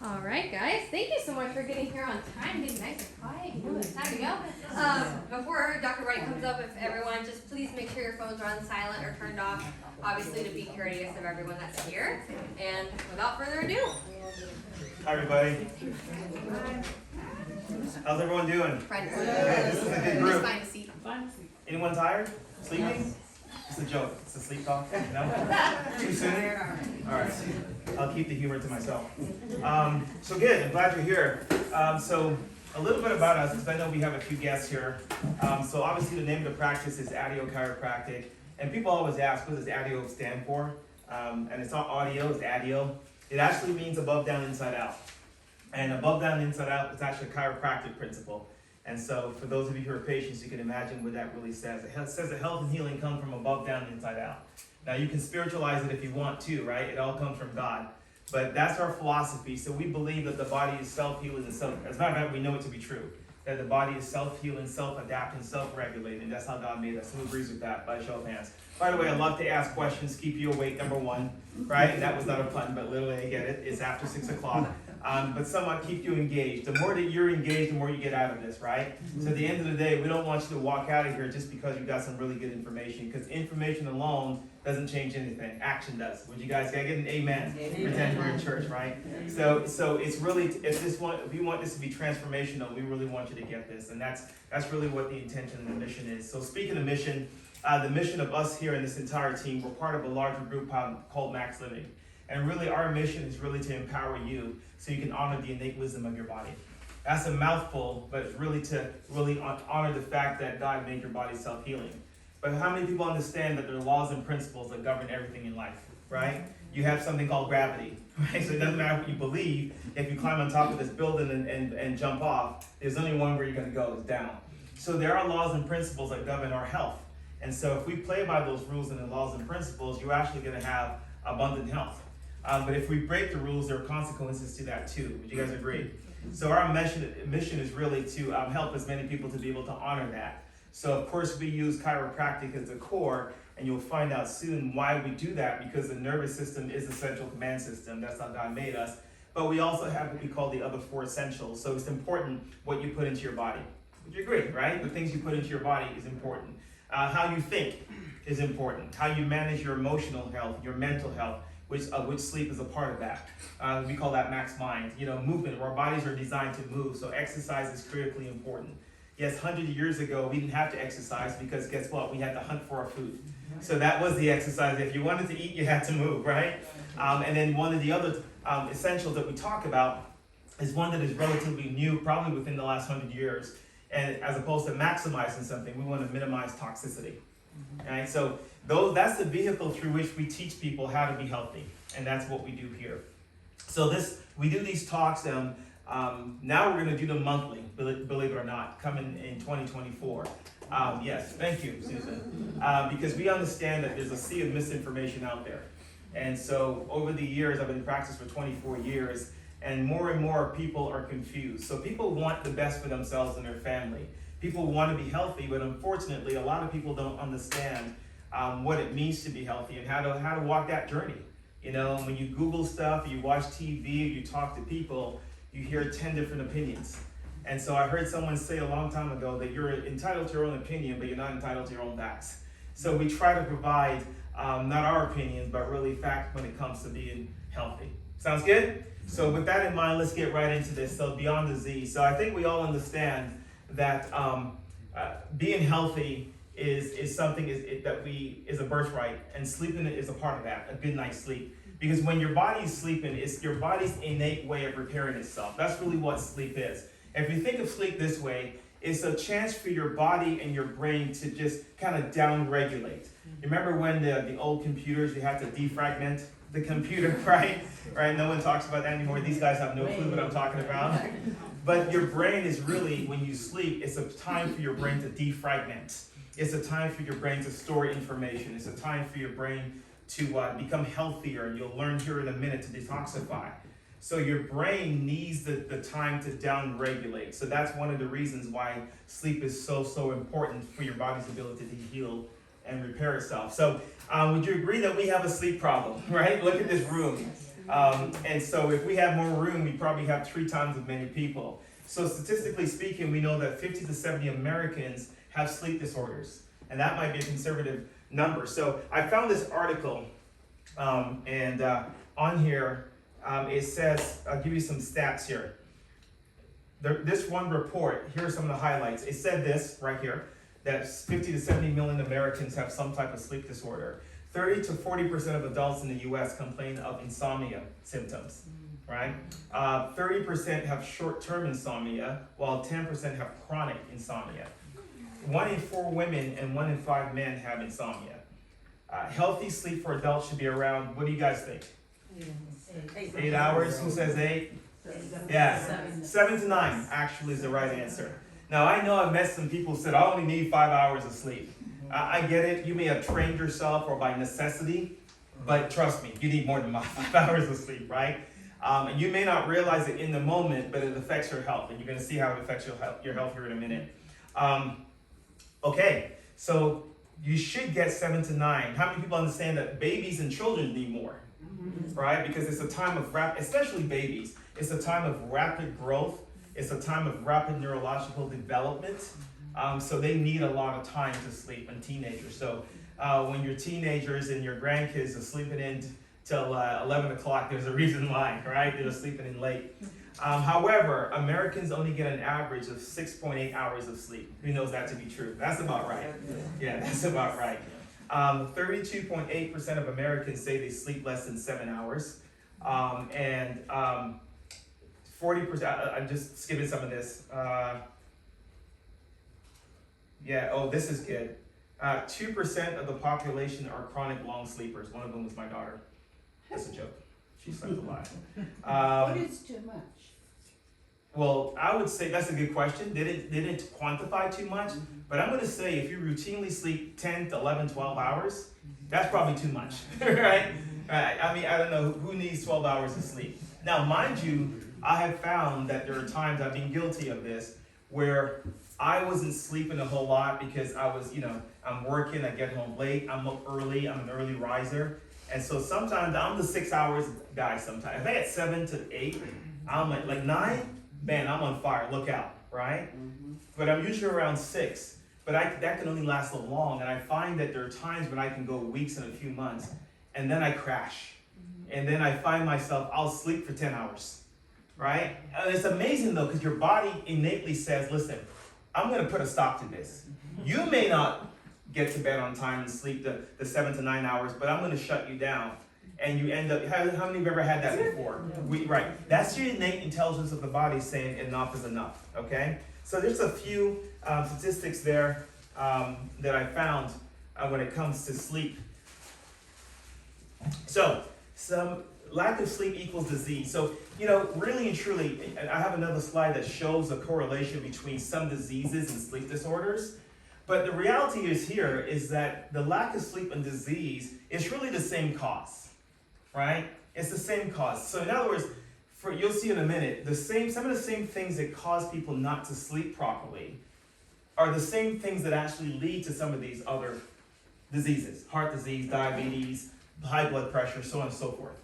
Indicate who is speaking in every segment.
Speaker 1: All right, guys. Thank you so much for getting here on time, getting nice and quiet. You know it's time to go. Before Dr. Wright comes up, if everyone just please make sure your phones are on silent or turned off, obviously to be courteous of everyone that's here. And without further ado.
Speaker 2: Hi, everybody. How's everyone doing?
Speaker 1: Friends.
Speaker 2: This is a good group.
Speaker 1: Just find a seat.
Speaker 2: Anyone tired? Sleeping? It's a joke. It's a sleep talk. No? Too soon? All right. I'll keep the humor to myself. So good. I'm glad you're here. So a little bit about us, because I know we have a few guests here. So obviously the name of the practice is Audio Chiropractic. And people always ask, what does ADIO stand for? And it's not audio, it's ADIO. It actually means above, down, inside out. And above, down, inside out is actually a chiropractic principle. And so for those of you who are patients, you can imagine what that really says. It says that health and healing come from above, down, inside out. Now you can spiritualize it if you want to, right? It all comes from God. But that's our philosophy. So we believe that the body is self-healing and self, as a matter of fact, we know it to be true. That the body is self-healing, self-adapting, self-regulating. That's how God made us. Who agrees with that? By a show of hands. By the way, I love to ask questions, keep you awake, number one, right? That was not a pun, but literally I get it. It's after 6 o'clock. But somewhat keep you engaged. The more that you're engaged, the more you get out of this, right? So at the end of the day, we don't want you to walk out of here just because you got some really good information, because information alone doesn't change anything. Action does. Would you guys get an amen? Pretend we're in church, right? So it's really, if we want this to be transformational, we really want you to get this, and that's really what the intention and the mission is. So speaking of mission, the mission of us here in this entire team, we're part of a larger group called Max Living. And really our mission is really to empower you so you can honor the innate wisdom of your body. That's a mouthful, but it's really to honor the fact that God made your body self-healing. But how many people understand that there are laws and principles that govern everything in life, right? You have something called gravity, right? So it doesn't matter what you believe. If you climb on top of this building and jump off, there's only one where you're going to go, is down. So there are laws and principles that govern our health. And so if we play by those rules and the laws and principles, you're actually going to have abundant health. But if we break the rules, there are consequences to that too. Would you guys agree? So our mission is really to help as many people to be able to honor that. So of course we use chiropractic as the core, and you'll find out soon why we do that, because the nervous system is the central command system. That's how God made us. But we also have what we call the other four essentials. So it's important what you put into your body. Would you agree, right? The things you put into your body is important. How you think is important. How you manage your emotional health, your mental health, which sleep is a part of that. We call that max mind. You know, movement. Our bodies are designed to move, so exercise is critically important. Yes, 100 years ago, we didn't have to exercise because guess what? We had to hunt for our food. So that was the exercise. If you wanted to eat, you had to move, right? And then one of the other essentials that we talk about is one that is relatively new, probably within the last 100 years. And as opposed to maximizing something, we want to minimize toxicity. Right? So that's the vehicle through which we teach people how to be healthy, and that's what we do here. So we do these talks. Now we're going to do them monthly, believe it or not, coming in 2024. Yes, thank you, Susan. Because we understand that there's a sea of misinformation out there. And so over the years, I've been in practice for 24 years, and more people are confused. So people want the best for themselves and their family. People want to be healthy, but unfortunately, a lot of people don't understand what it means to be healthy and how to walk that journey. You know, when you Google stuff, you watch TV, you talk to people, you hear 10 different opinions. And so I heard someone say a long time ago that you're entitled to your own opinion, but you're not entitled to your own facts. So we try to provide not our opinions, but really fact when it comes to being healthy. Sounds good? So with that in mind, let's get right into this. So beyond the Z. So I think we all understand that being healthy is something is a birthright, and sleeping is a part of that, a good night's sleep. Because when your body's sleeping, it's your body's innate way of repairing itself. That's really what sleep is. If you think of sleep this way, it's a chance for your body and your brain to just kind of down-regulate. Remember when the old computers, you had to defragment the computer, right? Right? No one talks about that anymore. These guys have no clue what I'm talking about. But your brain is really, when you sleep, it's a time for your brain to defragment. It's a time for your brain to store information. It's a time for your brain to become healthier, and you'll learn here in a minute to detoxify. So your brain needs the time to down-regulate. So that's one of the reasons why sleep is so important for your body's ability to heal and repair itself. So would you agree that we have a sleep problem, right? Look at this room. And so if we have more room, we probably have 3 times as many people. So statistically speaking, we know that 50 to 70 Americans have sleep disorders, and that might be a conservative number. So I found this article, and on here it says, I'll give you some stats here. This one report, here are some of the highlights. It said this right here, that 50 to 70 million Americans have some type of sleep disorder. 30 to 40% of adults in the US complain of insomnia symptoms, right? 30% have short-term insomnia, while 10% have chronic insomnia. 1 in 4 women and 1 in 5 men have insomnia. Healthy sleep for adults should be around, what do you guys think? 8 hours, who says 8? Yeah, 7 to 9 actually is the right answer. Now I know I've met some people who said, I only need 5 hours of sleep. I get it, you may have trained yourself or by necessity, but trust me, you need more than 5 hours of sleep, right? And you may not realize it in the moment, but it affects your health, and you're gonna see how it affects your health here in a minute. Okay, so you should get 7 to 9. How many people understand that babies and children need more, right? Because it's a time of especially babies, it's a time of rapid growth, it's a time of rapid neurological development. So they need a lot of time to sleep, and teenagers. So when your teenagers and your grandkids are sleeping in till 11 o'clock, there's a reason why, right? They're sleeping in late. However, Americans only get an average of 6.8 hours of sleep. Who knows that to be true? That's about right. Yeah, that's about right. 32.8% of Americans say they sleep less than 7 hours. And 40%, I'm just skipping some of this. This is good. 2% of the population are chronic long sleepers. One of them was my daughter. That's a joke. She slept a lot.
Speaker 3: What is too much?
Speaker 2: Well, I would say that's a good question. They didn't quantify too much, but I'm going to say if you routinely sleep 10 to 11, 12 hours, that's probably too much, right? I mean, I don't know who needs 12 hours of sleep. Now, mind you, I have found that there are times I've been guilty of this where I wasn't sleeping a whole lot because I was, I'm working, I get home late, I'm up early, I'm an early riser. And so sometimes I'm the 6 hours guy sometimes. If I get 7 to 8, I'm like 9, man, I'm on fire, look out, right? But I'm usually around 6. But that can only last so long, and I find that there are times when I can go weeks and a few months, and then I crash. And then I find myself, I'll sleep for 10 hours, right? And it's amazing though, because your body innately says, listen, I'm gonna put a stop to this. You may not get to bed on time and sleep the 7 to 9 hours, but I'm gonna shut you down. And you end up, how many of you ever had that before? Right, that's your innate intelligence of the body saying enough is enough, okay? So there's a few statistics there that I found when it comes to sleep. So, some lack of sleep equals disease. So, really and truly, I have another slide that shows a correlation between some diseases and sleep disorders. But the reality is that the lack of sleep and disease is really the same cause, right? It's the same cause. So in other words, you'll see in a minute, some of the same things that cause people not to sleep properly are the same things that actually lead to some of these other diseases, heart disease, diabetes, high blood pressure, so on and so forth,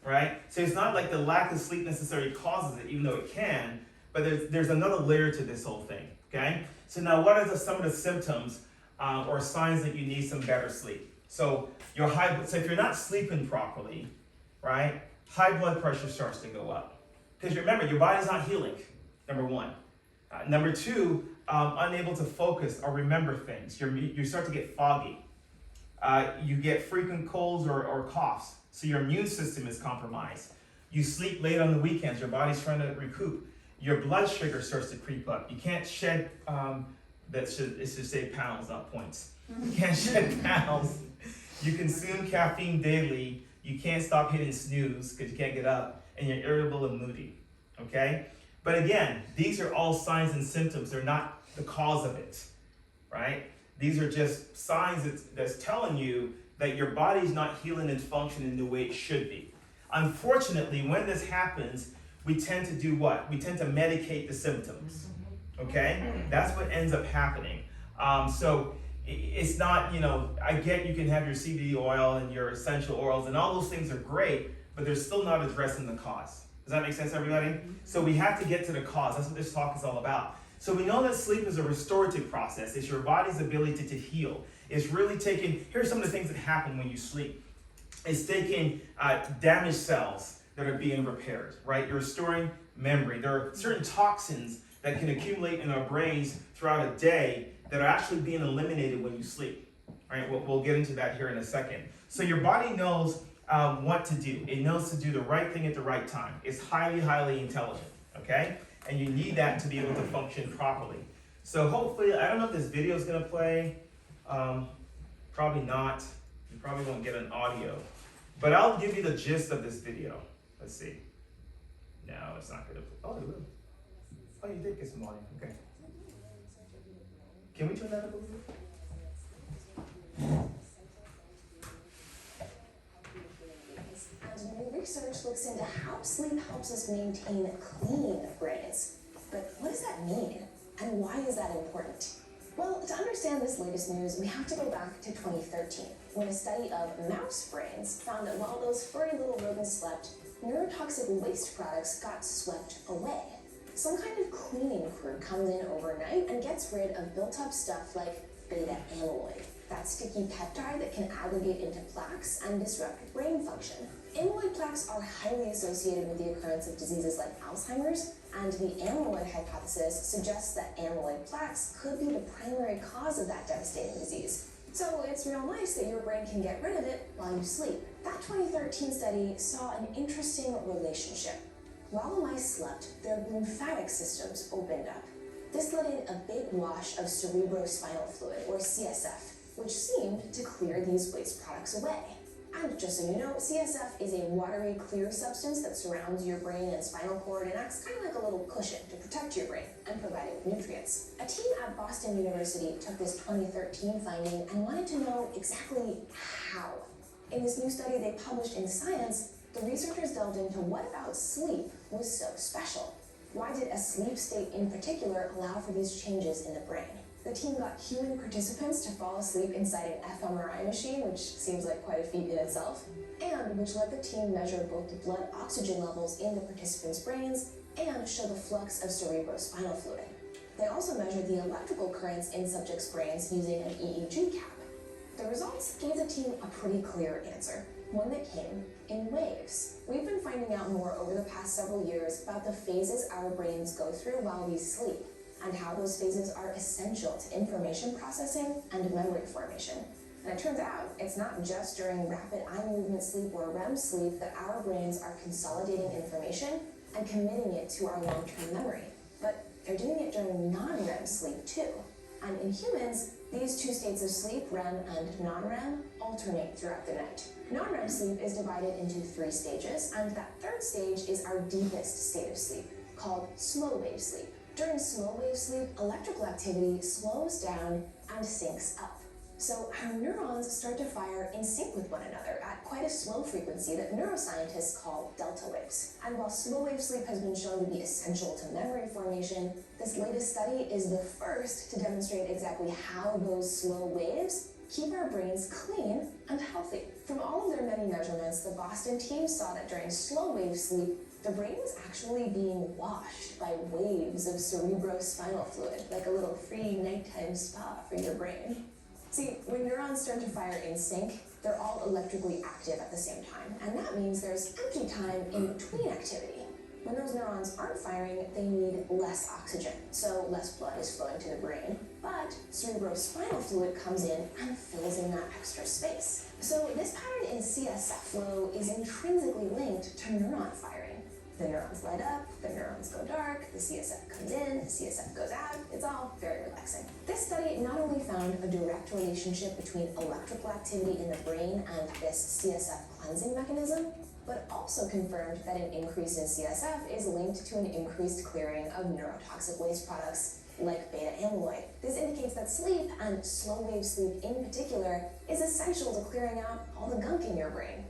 Speaker 2: right? So it's not like the lack of sleep necessarily causes it, even though it can, but there's another layer to this whole thing, okay? So now what are some of the symptoms or signs that you need some better sleep? So if you're not sleeping properly, right, high blood pressure starts to go up. Because remember, your body's not healing, number one. Number two, unable to focus or remember things. You start to get foggy. You get frequent colds or coughs, so your immune system is compromised. You sleep late on the weekends, your body's trying to recoup. Your blood sugar starts to creep up. You can't shed, it should say pounds, not points. You can't shed pounds. You consume caffeine daily. You can't stop hitting snooze because you can't get up, and you're irritable and moody, okay? But again, these are all signs and symptoms. They're not the cause of it, right? These are just signs that's telling you that your body's not healing and functioning the way it should be. Unfortunately, when this happens, we tend to do what? We tend to medicate the symptoms, okay? That's what ends up happening. So it's not, I get you can have your CBD oil and your essential oils, and all those things are great, but they're still not addressing the cause. Does that make sense, everybody? So we have to get to the cause. That's what this talk is all about. So we know that sleep is a restorative process. It's your body's ability to heal. It's really taking, here's some of the things that happen when you sleep. It's taking damaged cells that are being repaired, right? You're restoring memory. There are certain toxins that can accumulate in our brains throughout a day that are actually being eliminated when you sleep. All right, we'll get into that here in a second. So your body knows what to do. It knows to do the right thing at the right time. It's highly, highly intelligent, okay? And you need that to be able to function properly. So hopefully, I don't know if this video is gonna play. Probably not. You probably won't get an audio. But I'll give you the gist of this video. Let's see. No, it's not gonna play. Oh, it will. Oh, you did get some audio, okay. Can we turn that up a little bit?
Speaker 4: And new research looks into how sleep helps us maintain clean brains. But what does that mean? And why is that important? Well, to understand this latest news, we have to go back to 2013, when a study of mouse brains found that while those furry little rodents slept, neurotoxic waste products got swept away. Some kind of cleaning crew comes in overnight and gets rid of built-up stuff like beta amyloid, that sticky peptide that can aggregate into plaques and disrupt brain function. Amyloid plaques are highly associated with the occurrence of diseases like Alzheimer's, and the amyloid hypothesis suggests that amyloid plaques could be the primary cause of that devastating disease. So it's real nice that your brain can get rid of it while you sleep. That 2013 study saw an interesting relationship. While the mice slept, their lymphatic systems opened up. This let in a big wash of cerebrospinal fluid, or CSF, which seemed to clear these waste products away. And just so you know, CSF is a watery, clear substance that surrounds your brain and spinal cord and acts kind of like a little cushion to protect your brain and provide it with nutrients. A team at Boston University took this 2013 finding and wanted to know exactly how. In this new study they published in Science, the researchers delved into what about sleep was so special. Why did a sleep state in particular allow for these changes in the brain? The team got human participants to fall asleep inside an fMRI machine, which seems like quite a feat in itself, and which let the team measure both the blood oxygen levels in the participants' brains and show the flux of cerebrospinal fluid. They also measured the electrical currents in subjects' brains using an EEG cap. The results gave the team a pretty clear answer, one that came in waves. We've been finding out more over the past several years about the phases our brains go through while we sleep, and how those phases are essential to information processing and memory formation. And it turns out it's not just during rapid eye movement sleep or REM sleep that our brains are consolidating information and committing it to our long-term memory, but they're doing it during non-REM sleep too. And in humans, these two states of sleep, REM and non-REM, alternate throughout the night. Non-REM sleep is divided into 3 stages, and that third stage is our deepest state of sleep, called slow-wave sleep. During slow-wave sleep, electrical activity slows down and syncs up. So our neurons start to fire in sync with one another at quite a slow frequency that neuroscientists call delta waves. And while slow-wave sleep has been shown to be essential to memory formation, this latest study is the first to demonstrate exactly how those slow waves keep our brains clean and healthy. From all of their many measurements, the Boston team saw that during slow-wave sleep, the brain was actually being washed by waves of cerebrospinal fluid, like a little free nighttime spa for your brain. See, when neurons start to fire in sync, they're all electrically active at the same time, and that means there's empty time in between activity. When those neurons aren't firing, they need less oxygen, so less blood is flowing to the brain, but cerebrospinal fluid comes in and fills in that extra space. So this pattern in CSF flow is intrinsically linked to neuron firing. The neurons light up, the neurons go dark, the CSF comes in, the CSF goes out. It's all very relaxing. This study not only found a direct relationship between electrical activity in the brain and this CSF cleansing mechanism, but also confirmed that an increase in CSF is linked to an increased clearing of neurotoxic waste products like beta amyloid. This indicates that sleep, and slow-wave sleep in particular, is essential to clearing out all the gunk in your brain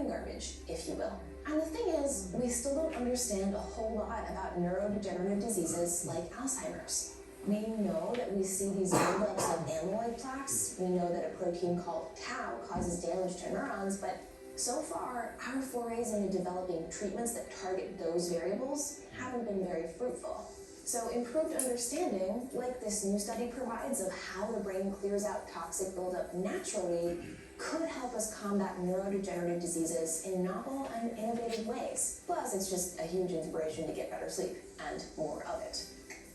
Speaker 4: garbage, if you will. And the thing is, we still don't understand a whole lot about neurodegenerative diseases like Alzheimer's. We know that we see these buildups of amyloid plaques. We know that a protein called tau causes damage to neurons, but So far, our forays into developing treatments that target those variables haven't been very fruitful. So improved understanding, like this new study provides of how the brain clears out toxic buildup naturally, could help us combat neurodegenerative diseases in novel and innovative ways. Plus, it's just a huge inspiration to get better sleep, and more of it.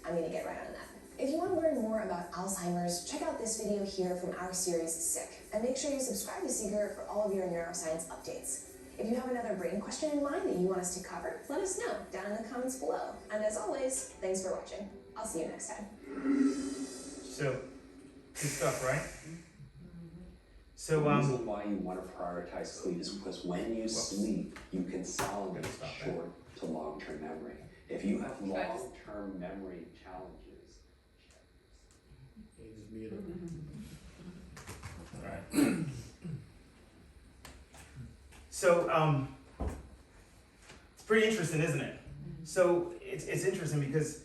Speaker 4: I'm gonna get right on that. If you want to learn more about Alzheimer's, check out this video here from our series, Sick, and make sure you subscribe to Seeker for all of your neuroscience updates. If you have another brain question in mind that you want us to cover, let us know down in the comments below. And as always, thanks for watching. I'll see you next time.
Speaker 2: So, good stuff, right? So,
Speaker 5: The reason why you want to prioritize sleep is because when you sleep, you consolidate short to long-term memory. If you have long-term memory challenges,
Speaker 2: Right. So, it's pretty interesting, isn't it? So it's interesting because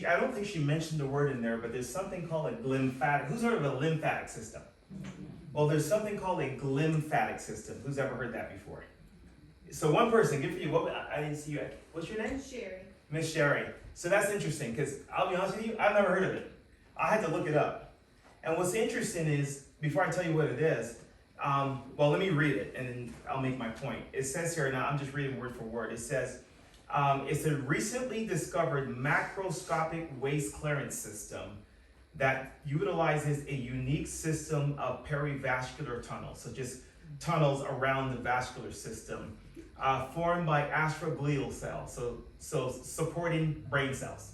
Speaker 2: I don't think she mentioned the word in there, but there's something called a lymphatic. Who's heard of a lymphatic system? Well, there's something called a glymphatic system. Who's ever heard that before? So one person, good for you. I didn't see you. What's your name?
Speaker 3: Sherry.
Speaker 2: Miss Sherry. So that's interesting because I'll be honest with you, I've never heard of it. I had to look it up. And what's interesting is, before I tell you what it is, well, let me read it and then I'll make my point. It says here, now I'm just reading word for word. It says, it's a recently discovered macroscopic waste clearance system that utilizes a unique system of perivascular tunnels, so just tunnels around the vascular system, formed by astroglial cells, so supporting brain cells,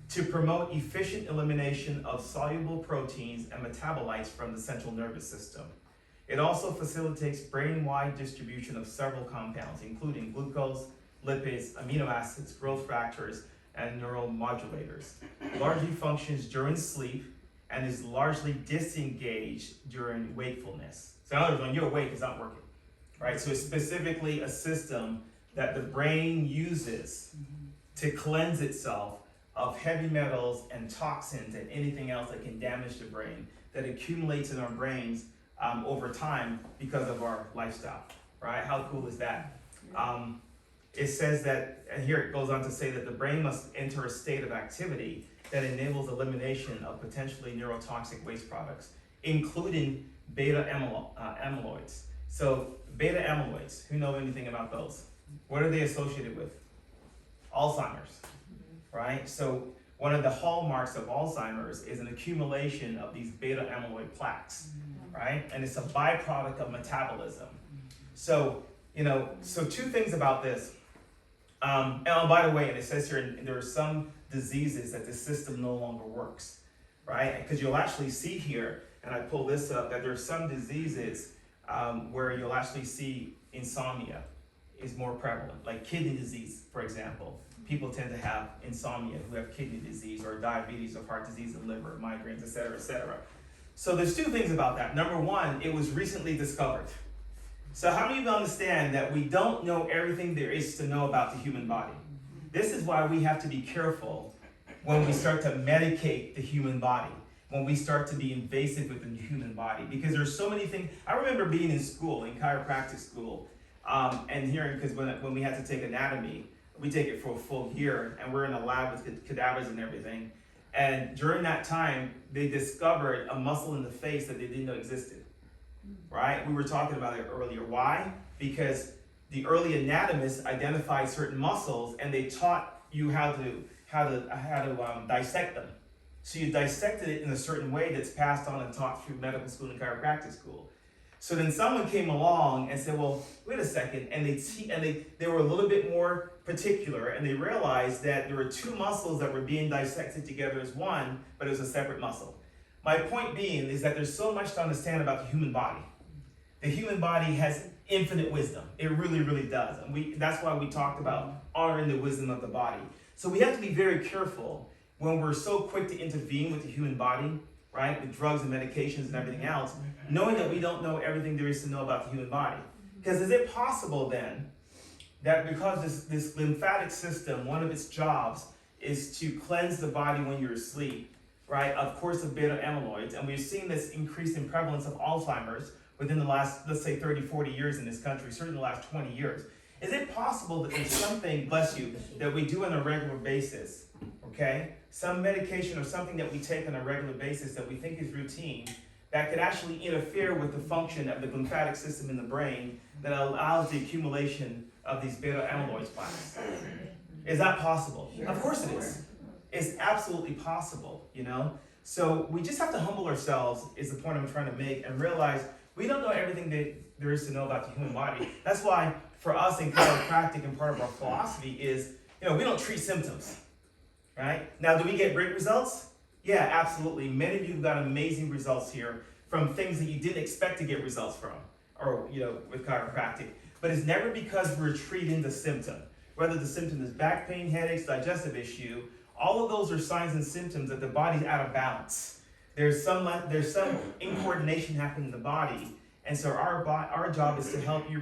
Speaker 2: to promote efficient elimination of soluble proteins and metabolites from the central nervous system. It also facilitates brain-wide distribution of several compounds, including glucose, lipids, amino acids, growth factors, and neuromodulators. Largely functions during sleep and is largely disengaged during wakefulness. So in other words, when you're awake, it's not working, right? So it's specifically a system that the brain uses to cleanse itself of heavy metals and toxins and anything else that can damage the brain that accumulates in our brains over time because of our lifestyle, right? How cool is that? It says that, and here it goes on to say that the brain must enter a state of activity that enables elimination of potentially neurotoxic waste products, including beta amyloids. So beta amyloids, who know anything about those? What are they associated with? Alzheimer's, right? So one of the hallmarks of Alzheimer's is an accumulation of these beta amyloid plaques, right? And it's a byproduct of metabolism. So, so two things about this. And by the way, and it says here, there are some diseases that the system no longer works, right? Because you'll actually see here, and I pull this up, that there are some diseases where you'll actually see insomnia is more prevalent, like kidney disease, for example. People tend to have insomnia who have kidney disease or diabetes or heart disease of liver, migraines, et cetera, et cetera. So there's two things about that. Number one, it was recently discovered. So how many of you understand that we don't know everything there is to know about the human body? This is why we have to be careful when we start to medicate the human body, when we start to be invasive with the human body, because there's so many things. I remember being in school, in chiropractic school, and hearing, because when we had to take anatomy, we take it for a full year, and we're in a lab with cadavers and everything. And during that time, they discovered a muscle in the face that they didn't know existed. Right? We were talking about it earlier. Why? Because the early anatomists identified certain muscles and they taught you how to dissect them. So you dissected it in a certain way that's passed on and taught through medical school and chiropractic school. So then someone came along and said, well, wait a second, and they were a little bit more particular, and they realized that there were two muscles that were being dissected together as one, but it was a separate muscle. My point being is that there's so much to understand about the human body. The human body has infinite wisdom. It really, really does. And that's why we talked about honoring the wisdom of the body. So we have to be very careful when we're so quick to intervene with the human body, right, with drugs and medications and everything else, knowing that we don't know everything there is to know about the human body. Because is it possible then that because this lymphatic system, one of its jobs is to cleanse the body when you're asleep, right, of course, of beta amyloids, and we're seeing this increase in prevalence of Alzheimer's, within the last, let's say 30, 40 years in this country, certainly the last 20 years. Is it possible that there's something, bless you, that we do on a regular basis, okay? Some medication or something that we take on a regular basis that we think is routine that could actually interfere with the function of the lymphatic system in the brain that allows the accumulation of these beta amyloid plaques. Is that possible? Of course it is. It's absolutely possible, you know? So we just have to humble ourselves, is the point I'm trying to make, and realize we don't know everything that there is to know about the human body. That's why for us in chiropractic and part of our philosophy is, you know, we don't treat symptoms, right? Now, do we get great results? Yeah, absolutely. Many of you have got amazing results here from things that you didn't expect to get results from, or, you know, with chiropractic. But it's never because we're treating the symptom. Whether the symptom is back pain, headaches, digestive issue, all of those are signs and symptoms that the body's out of balance. There's some incoordination happening in the body, and so our job is to help you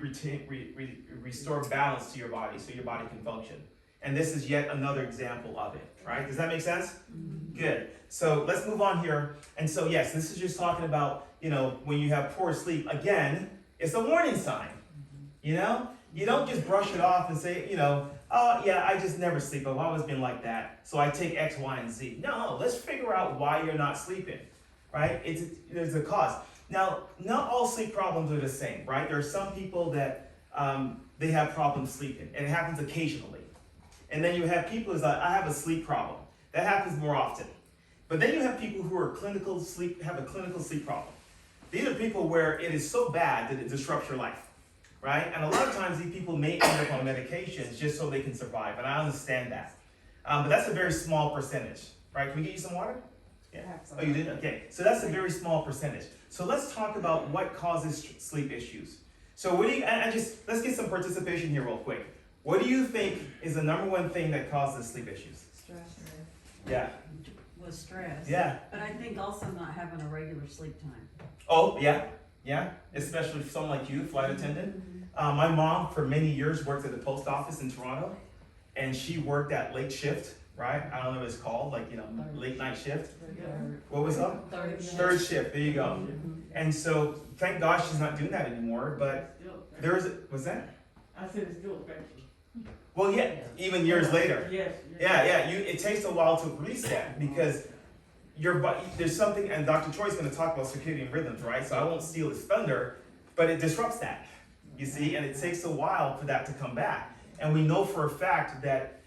Speaker 2: restore balance to your body so your body can function. And this is yet another example of it, right? Does that make sense? Good. So let's move on here. And so yes, this is just talking about, you know, when you have poor sleep. Again, it's a warning sign, you know? You don't just brush it off and say, you know, oh yeah, I just never sleep. I've always been like that, so I take X, Y, and Z. No, let's figure out why you're not sleeping, right? There's a cause. Now, not all sleep problems are the same, right? There are some people that they have problems sleeping, and it happens occasionally. And then you have people who's like, I have a sleep problem. That happens more often. But then you have people who are have a clinical sleep problem. These are people where it is so bad that it disrupts your life, right? And a lot of times these people may end up on medications just so they can survive, and I understand that. But that's a very small percentage, right? Can we get you some water? Yeah. Oh, you did? Okay. So that's a very small percentage. So let's talk about what causes sleep issues. So what do you, let's get some participation here real quick. What do you think is the #1 thing that causes sleep issues?
Speaker 3: Stress.
Speaker 2: Yeah.
Speaker 3: Was stress.
Speaker 2: Yeah.
Speaker 3: But I think also not having a regular sleep time.
Speaker 2: Oh, yeah. Yeah. Especially for someone like you, flight attendant. My mom, for many years, worked at the post office in Toronto, and she worked at late shift, right? I don't know what it's called, like, you know, late night shift. What was up? Third shift. There you go. And so, thank God she's not doing that anymore. But was that?
Speaker 6: I said it's still effective.
Speaker 2: Well, yeah, even years later.
Speaker 6: Yes.
Speaker 2: Yeah. It takes a while to reset because your body. There's something, and Dr. Troy's going to talk about circadian rhythms, right? So I won't steal his thunder, but it disrupts that. You see, and it takes a while for that to come back. And we know for a fact that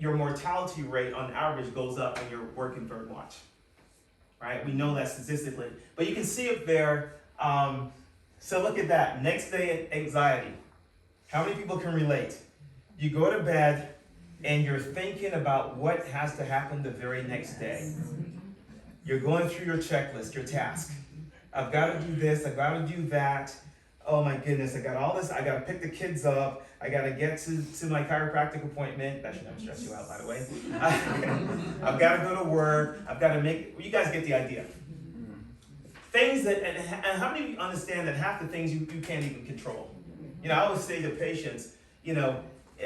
Speaker 2: your mortality rate on average goes up when you're working third watch, right? We know that statistically. But you can see up there, so look at that, next day anxiety. How many people can relate? You go to bed and you're thinking about what has to happen the very next day. You're going through your checklist, your task. I've got to do this, I've got to do that. Oh my goodness, I got all this, I got to pick the kids up, I got to get to my chiropractic appointment. That should never stress you out, by the way. I've got to go to work, I've got to you guys get the idea. Things that, and how many of you understand that half the things you can't even control? You know, I always say to patients, you know,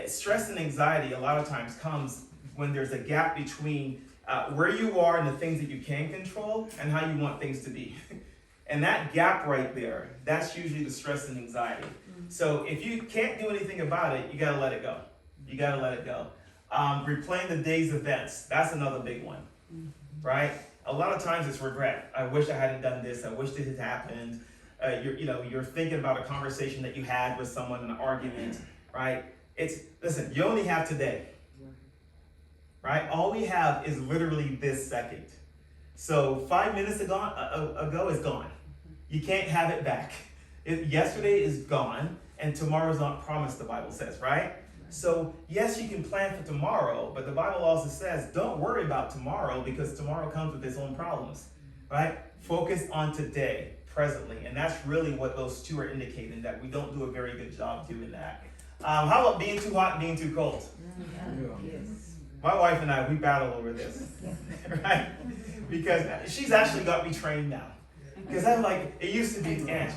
Speaker 2: stress and anxiety a lot of times comes when there's a gap between where you are and the things that you can control and how you want things to be. And that gap right there, that's usually the stress and anxiety. So if you can't do anything about it, you gotta let it go. You gotta let it go. Replaying the day's events, that's another big one, right? A lot of times it's regret. I wish I hadn't done this. I wish this had happened. You're thinking about a conversation that you had with someone, an argument, right? Listen, you only have today, right? All we have is literally this second. So 5 minutes ago is gone. You can't have it back. Yesterday is gone, and tomorrow's not promised, the Bible says, right? So yes, you can plan for tomorrow, but the Bible also says, don't worry about tomorrow because tomorrow comes with its own problems, right? Focus on today, presently, and that's really what those two are indicating, that we don't do a very good job doing that. How about being too hot and being too cold? My wife and I, we battle over this, right? Because she's actually got me trained now. Because I'm like, it used to be, and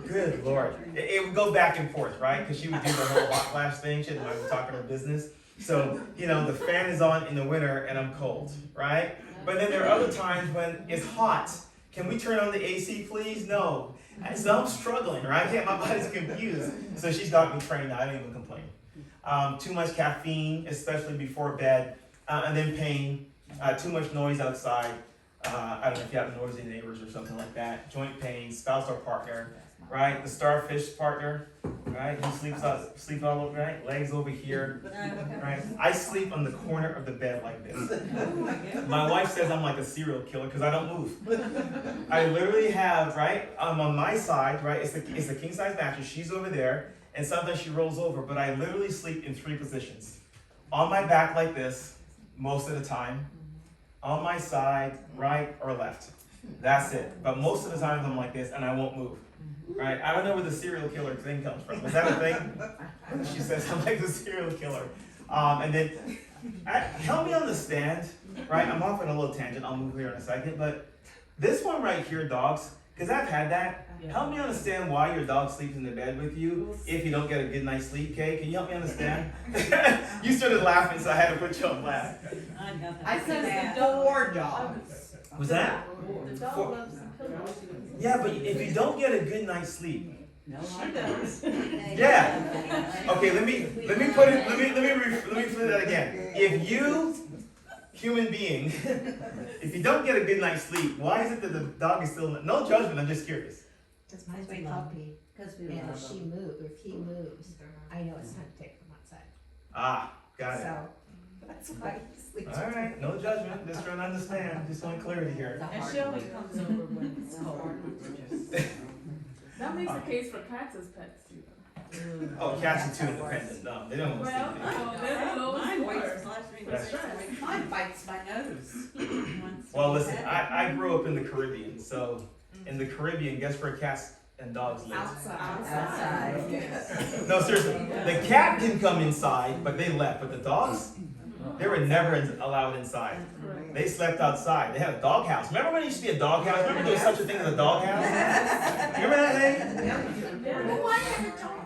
Speaker 2: good Lord. It would go back and forth, right? Because she would do the whole hot flash thing. She didn't like talking her business. So, you know, the fan is on in the winter and I'm cold, right? But then there are other times when it's hot. Can we turn on the AC, please? No. And so I'm struggling, right? Yeah, my body's confused. So she's got me trained. I don't even complain. Too much caffeine, especially before bed, and then pain. Too much noise outside. I don't know if you have noisy neighbors or something like that. Joint pain, spouse or partner, right? The starfish partner, right? Who sleeps all over, right? Legs over here, right? I sleep on the corner of the bed like this. My wife says I'm like a serial killer because I don't move. I literally have, right? I'm on my side, right? It's a king size mattress. She's over there, and sometimes she rolls over. But I literally sleep in 3 positions: on my back like this most of the time, on my side, right or left. That's it. But most of the times I'm like this and I won't move. Right? I don't know where the serial killer thing comes from. Is that a thing? She says I'm like the serial killer. And then help me understand, right? I'm off on a little tangent. I'll move here in a second. But this one right here, dogs, because I've had that. Help me understand why your dog sleeps in the bed with you if you don't get a good night's sleep, Kay. Can you help me understand? You started laughing, so I had to put you on blast.
Speaker 6: I said the 4 dogs.
Speaker 2: Was that?
Speaker 6: The dog loves the pillow.
Speaker 2: Yeah, but if you don't get a good night's sleep.
Speaker 6: No, she does.
Speaker 2: Yeah. Okay, let me put it. Let me put that again. If you, human being, if you don't get a good night's sleep, why is it that the dog is still? No judgment. I'm just curious.
Speaker 7: Because mine's my puppy. And if he moves, I know it's time to take him outside.
Speaker 2: Ah, got it.
Speaker 7: So that's why he sleeps.
Speaker 2: All right, no judgment. Just trying to understand. Just want clarity here.
Speaker 6: And she only comes over when it's cold.
Speaker 8: That makes the case for cats as pets too.
Speaker 2: Oh, cats are too independent. No, they don't want to
Speaker 8: Well,
Speaker 2: sleep.
Speaker 8: so there's those
Speaker 3: Mine
Speaker 8: worse.
Speaker 3: bites last week.
Speaker 2: That's
Speaker 8: right.
Speaker 3: Mine bites my nose.
Speaker 2: Well, listen, I grew up in the Caribbean, so in the Caribbean, guess where cats and dogs live?
Speaker 3: Outside.
Speaker 2: No, seriously, the cat can come inside, but they left. But the dogs, they were never allowed inside. They slept outside. They had a dog house. Remember when there used to be a dog house? Remember there was such a thing as a dog house? Remember that thing?
Speaker 6: Well, why have a dog?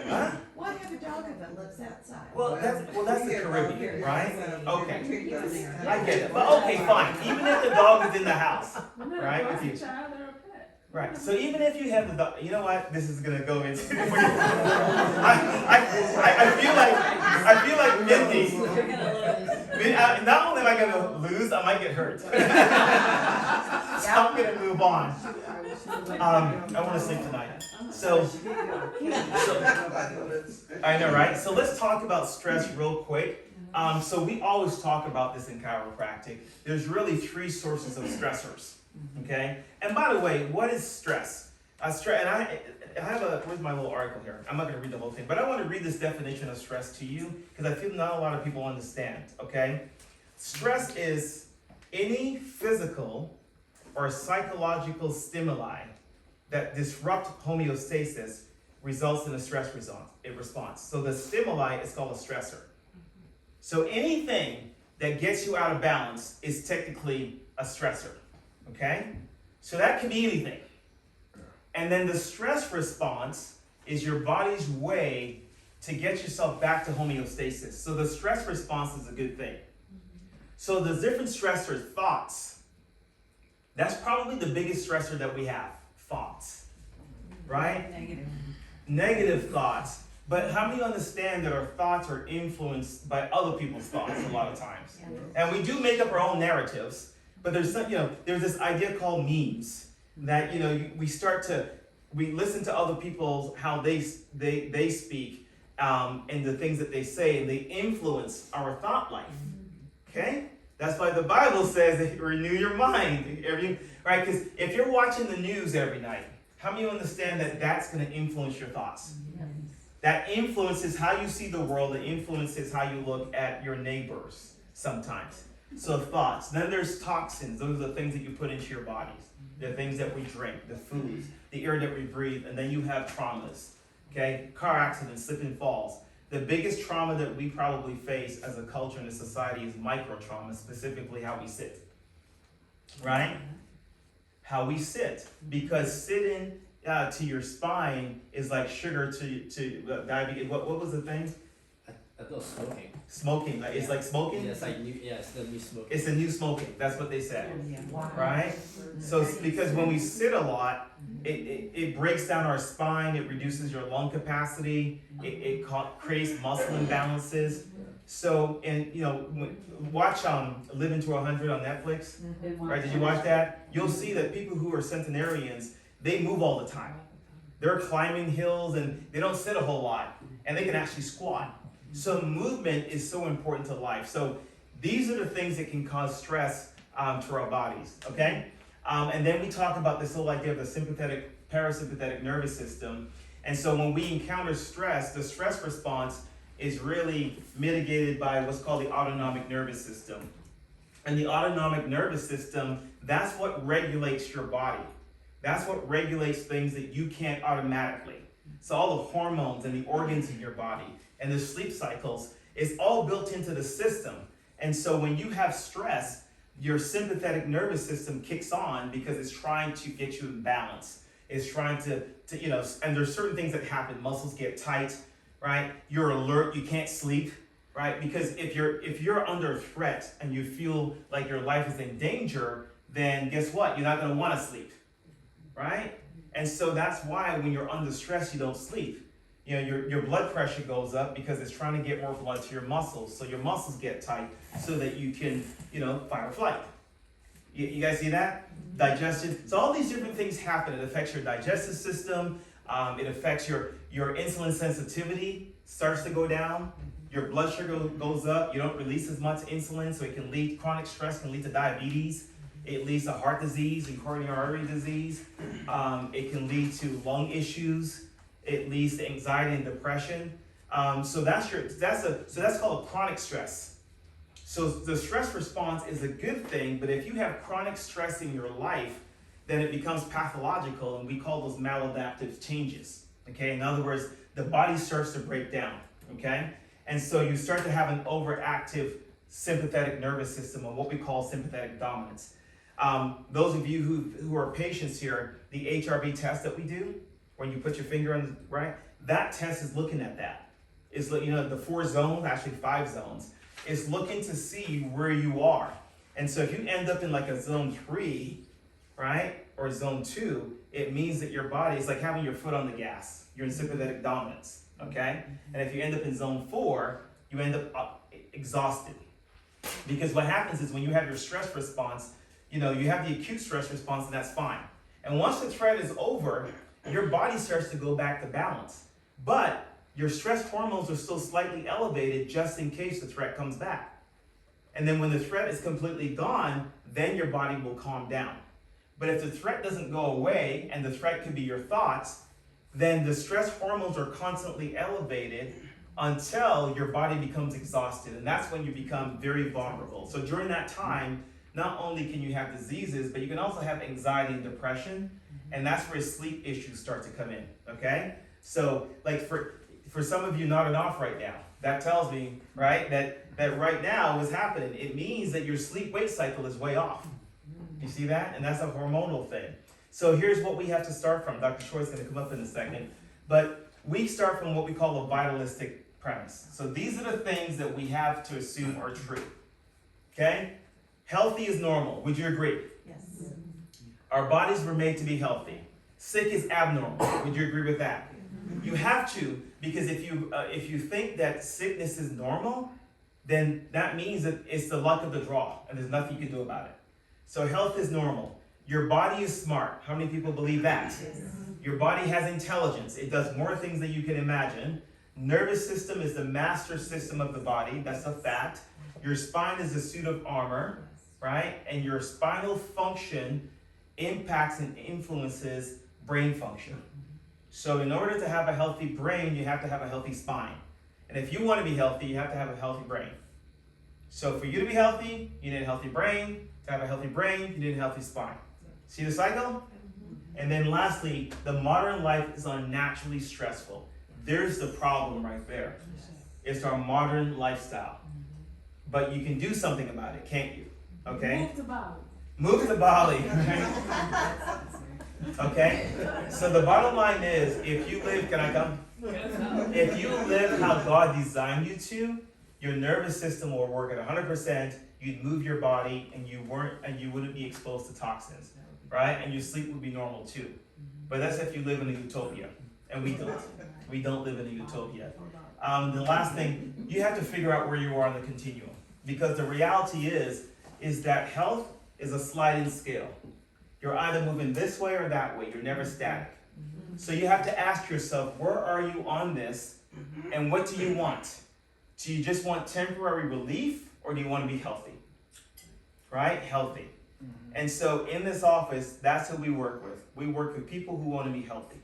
Speaker 2: Huh?
Speaker 6: Why have a dog if it lives outside?
Speaker 2: Well, that's the Caribbean, right? Okay, I get it. But okay, fine. Even if the dog is in the house, right? With you.
Speaker 8: Child or a pet.
Speaker 2: Right. So even if you have the dog, you know what? This is gonna go into. I feel like Mindy. Not only am I gonna lose, I might get hurt. So I'm gonna move on. I want to sleep tonight. So I know, right? So let's talk about stress real quick. So we always talk about this in chiropractic. There's really 3 sources of stressors. Okay. And by the way, what is stress? And I have where's my little article here? I'm not going to read the whole thing, but I want to read this definition of stress to you because I feel not a lot of people understand. Okay. Stress is any physical or psychological stimuli that disrupt homeostasis results in a stress response. So the stimuli is called a stressor. So anything that gets you out of balance is technically a stressor. Okay? So that can be anything. And then the stress response is your body's way to get yourself back to homeostasis. So the stress response is a good thing. So there's different stressors. Thoughts. That's probably the biggest stressor that we have. Thoughts. Right? Negative thoughts. But how many understand that our thoughts are influenced by other people's thoughts a lot of times? And we do make up our own narratives. But there's some, there's this idea called memes that, we listen to other people's, how they speak, and the things that they say, and they influence our thought life. Okay? That's why the Bible says that you renew your mind. Right? Because if you're watching the news every night, how many of you understand that that's going to influence your thoughts? That influences how you see the world. It influences how you look at your neighbors sometimes. So thoughts. Then there's toxins. Those are the things that you put into your bodies. The things that we drink, the foods, the air that we breathe. And then you have traumas. Okay? Car accidents, slip and falls. The biggest trauma that we probably face as a culture and a society is micro trauma, specifically how we sit. Right? How we sit. Because sitting to your spine is like sugar to diabetes. What was the thing?
Speaker 6: No, smoking.
Speaker 2: Smoking, like, it's like smoking?
Speaker 6: Yeah, it's like new. Yeah, it's the new smoking.
Speaker 2: It's a new smoking, that's what they said,
Speaker 3: Wow.
Speaker 2: right? So, because when we sit a lot, it breaks down our spine, it reduces your lung capacity, it creates muscle imbalances. So, and you know, watch Living to 100 on Netflix, right? Did you watch that? You'll see that people who are centenarians, they move all the time. They're climbing hills and they don't sit a whole lot, and they can actually squat. So movement is so important to life. So these are the things that can cause stress to our bodies, okay? And then we talk about this whole idea of the sympathetic, parasympathetic nervous system. And so when we encounter stress, the stress response is really mitigated by what's called the autonomic nervous system. And the autonomic nervous system, that's what regulates your body. That's what regulates things that you can't automatically. So all the hormones and the organs in your body and the sleep cycles, it's all built into the system. And so when you have stress, your sympathetic nervous system kicks on because it's trying to get you in balance. It's trying to you know, and there's certain things that happen. Muscles get tight, right? You're alert, you can't sleep, right? Because if you're under threat and you feel like your life is in danger, then guess what? You're not gonna wanna sleep, right? And so that's why when you're under stress, you don't sleep. You know, your blood pressure goes up because it's trying to get more blood to your muscles. So your muscles get tight so that you can, you know, fight or flight. You guys see that? Digestion. So all these different things happen. It affects your digestive system. It affects your insulin sensitivity starts to go down. Your blood sugar goes up. You don't release as much insulin, so it can lead, chronic stress can lead to diabetes. It leads to heart disease and coronary artery disease. It can lead to lung issues. It leads to anxiety and depression. So that's called chronic stress. So the stress response is a good thing, but if you have chronic stress in your life, then it becomes pathological, and we call those maladaptive changes. Okay, in other words, the body starts to break down. Okay, and so you start to have an overactive sympathetic nervous system, or what we call sympathetic dominance. Those of you who are patients here, the HRV test that we do, when you put your finger on the right, that test is looking at that. It's, you know, the 4 zones, actually 5 zones. It's looking to see where you are. And so if you end up in like a zone 3, right, or zone 2, it means that your body is like having your foot on the gas. You're in sympathetic dominance, okay? And if you end up in zone 4, you end up exhausted. Because what happens is when you have your stress response, you know, you have the acute stress response, and that's fine. And once the threat is over, your body starts to go back to balance. But your stress hormones are still slightly elevated just in case the threat comes back. And then when the threat is completely gone, then your body will calm down. But if the threat doesn't go away, and the threat could be your thoughts, then the stress hormones are constantly elevated until your body becomes exhausted. And that's when you become very vulnerable. So during that time, not only can you have diseases, but you can also have anxiety and depression. And that's where sleep issues start to come in, okay? So like for some of you nodding off right now, that tells me, right, that right now is happening. It means that your sleep-wake cycle is way off. You see that? And that's a hormonal thing. So here's what we have to start from. Dr. Troy's gonna come up in a second. But we start from what we call a vitalistic premise. So these are the things that we have to assume are true, okay? Healthy is normal. Would you agree?
Speaker 3: Yes.
Speaker 2: Our bodies were made to be healthy. Sick is abnormal. Would you agree with that? You have to, because if you think that sickness is normal, then that means that it's the luck of the draw, and there's nothing you can do about it. So health is normal. Your body is smart. How many people believe that? Your body has intelligence. It does more things than you can imagine. Nervous system is the master system of the body. That's a fact. Your spine is a suit of armor, right? And your spinal function impacts and influences brain function. So in order to have a healthy brain, you have to have a healthy spine. And if you want to be healthy, you have to have a healthy brain. So for you to be healthy, you need a healthy brain. To have a healthy brain, you need a healthy spine. See the cycle? And then lastly, the modern life is unnaturally stressful. There's the problem right there. It's our modern lifestyle. But you can do something about it, can't you? Okay?
Speaker 8: Move to Bali.
Speaker 2: Move to Bali. Okay? So the bottom line is, if you live, can I come? If you live how God designed you to, your nervous system will work at 100%, you'd move your body, and you wouldn't be exposed to toxins, right? And your sleep would be normal too. But that's if you live in a utopia, and we don't. We don't live in a utopia. The last thing, you have to figure out where you are on the continuum, because the reality is that health is a sliding scale. You're either moving this way or that way. You're never static. So you have to ask yourself, where are you on this, and what do you want? Do you just want temporary relief, or do you want to be healthy? Right? Healthy. And so in this office, that's who we work with. We work with people who want to be healthy.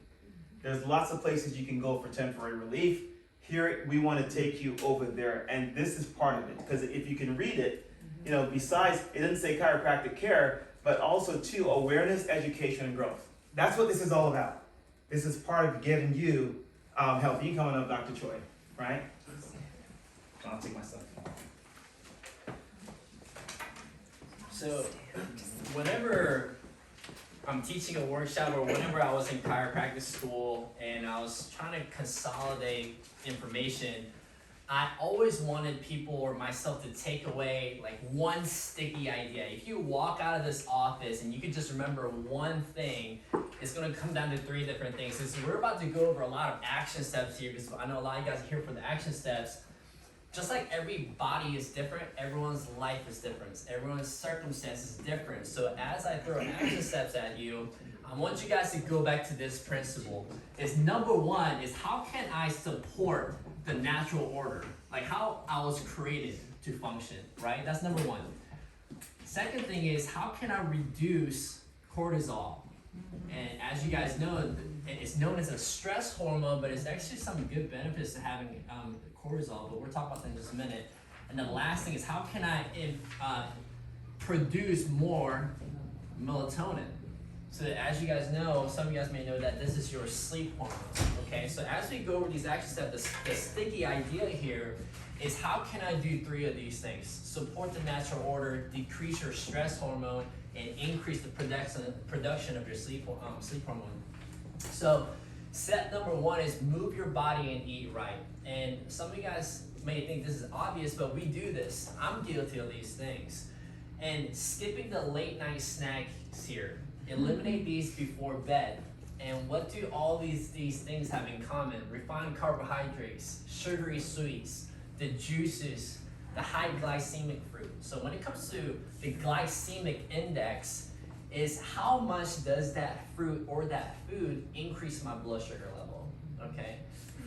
Speaker 2: There's lots of places you can go for temporary relief. Here, we want to take you over there, and this is part of it, because if you can read it, you know, besides, it doesn't say chiropractic care, but also too, awareness, education, and growth. That's what this is all about. This is part of getting you healthy. You coming up, Dr. Choi, right? I'll take my stuff.
Speaker 9: So, whenever I'm teaching a workshop or whenever I was in chiropractic school and I was trying to consolidate information, I always wanted people or myself to take away like one sticky idea. If you walk out of this office and you could just remember one thing, it's going to come down to 3 different things. So we're about to go over a lot of action steps here because I know a lot of you guys are here for the action steps. Just like every body is different, everyone's life is different. Everyone's circumstance is different. So as I throw action steps at you, I want you guys to go back to this principle. Is number 1 is how can I support the natural order? Like how I was created to function, right? That's number 1. Second thing is how can I reduce cortisol? And as you guys know, it's known as a stress hormone, but it's actually some good benefits to having cortisol, but we'll talk about that in just a minute. And the last thing is how can I produce more melatonin? So as you guys know, some of you guys may know that this is your sleep hormone, okay? So as we go over these action steps, the sticky idea here is how can I do 3 of these things? Support the natural order, decrease your stress hormone, and increase the production of your sleep hormone. So step number 1 is move your body and eat right. And some of you guys may think this is obvious, but we do this. I'm guilty of these things. And skipping the late night snacks here. Eliminate these before bed. And what do all these things have in common? Refined carbohydrates, sugary sweets, the juices, the high glycemic fruit. So when it comes to the glycemic index, is how much does that fruit or that food increase my blood sugar level, okay?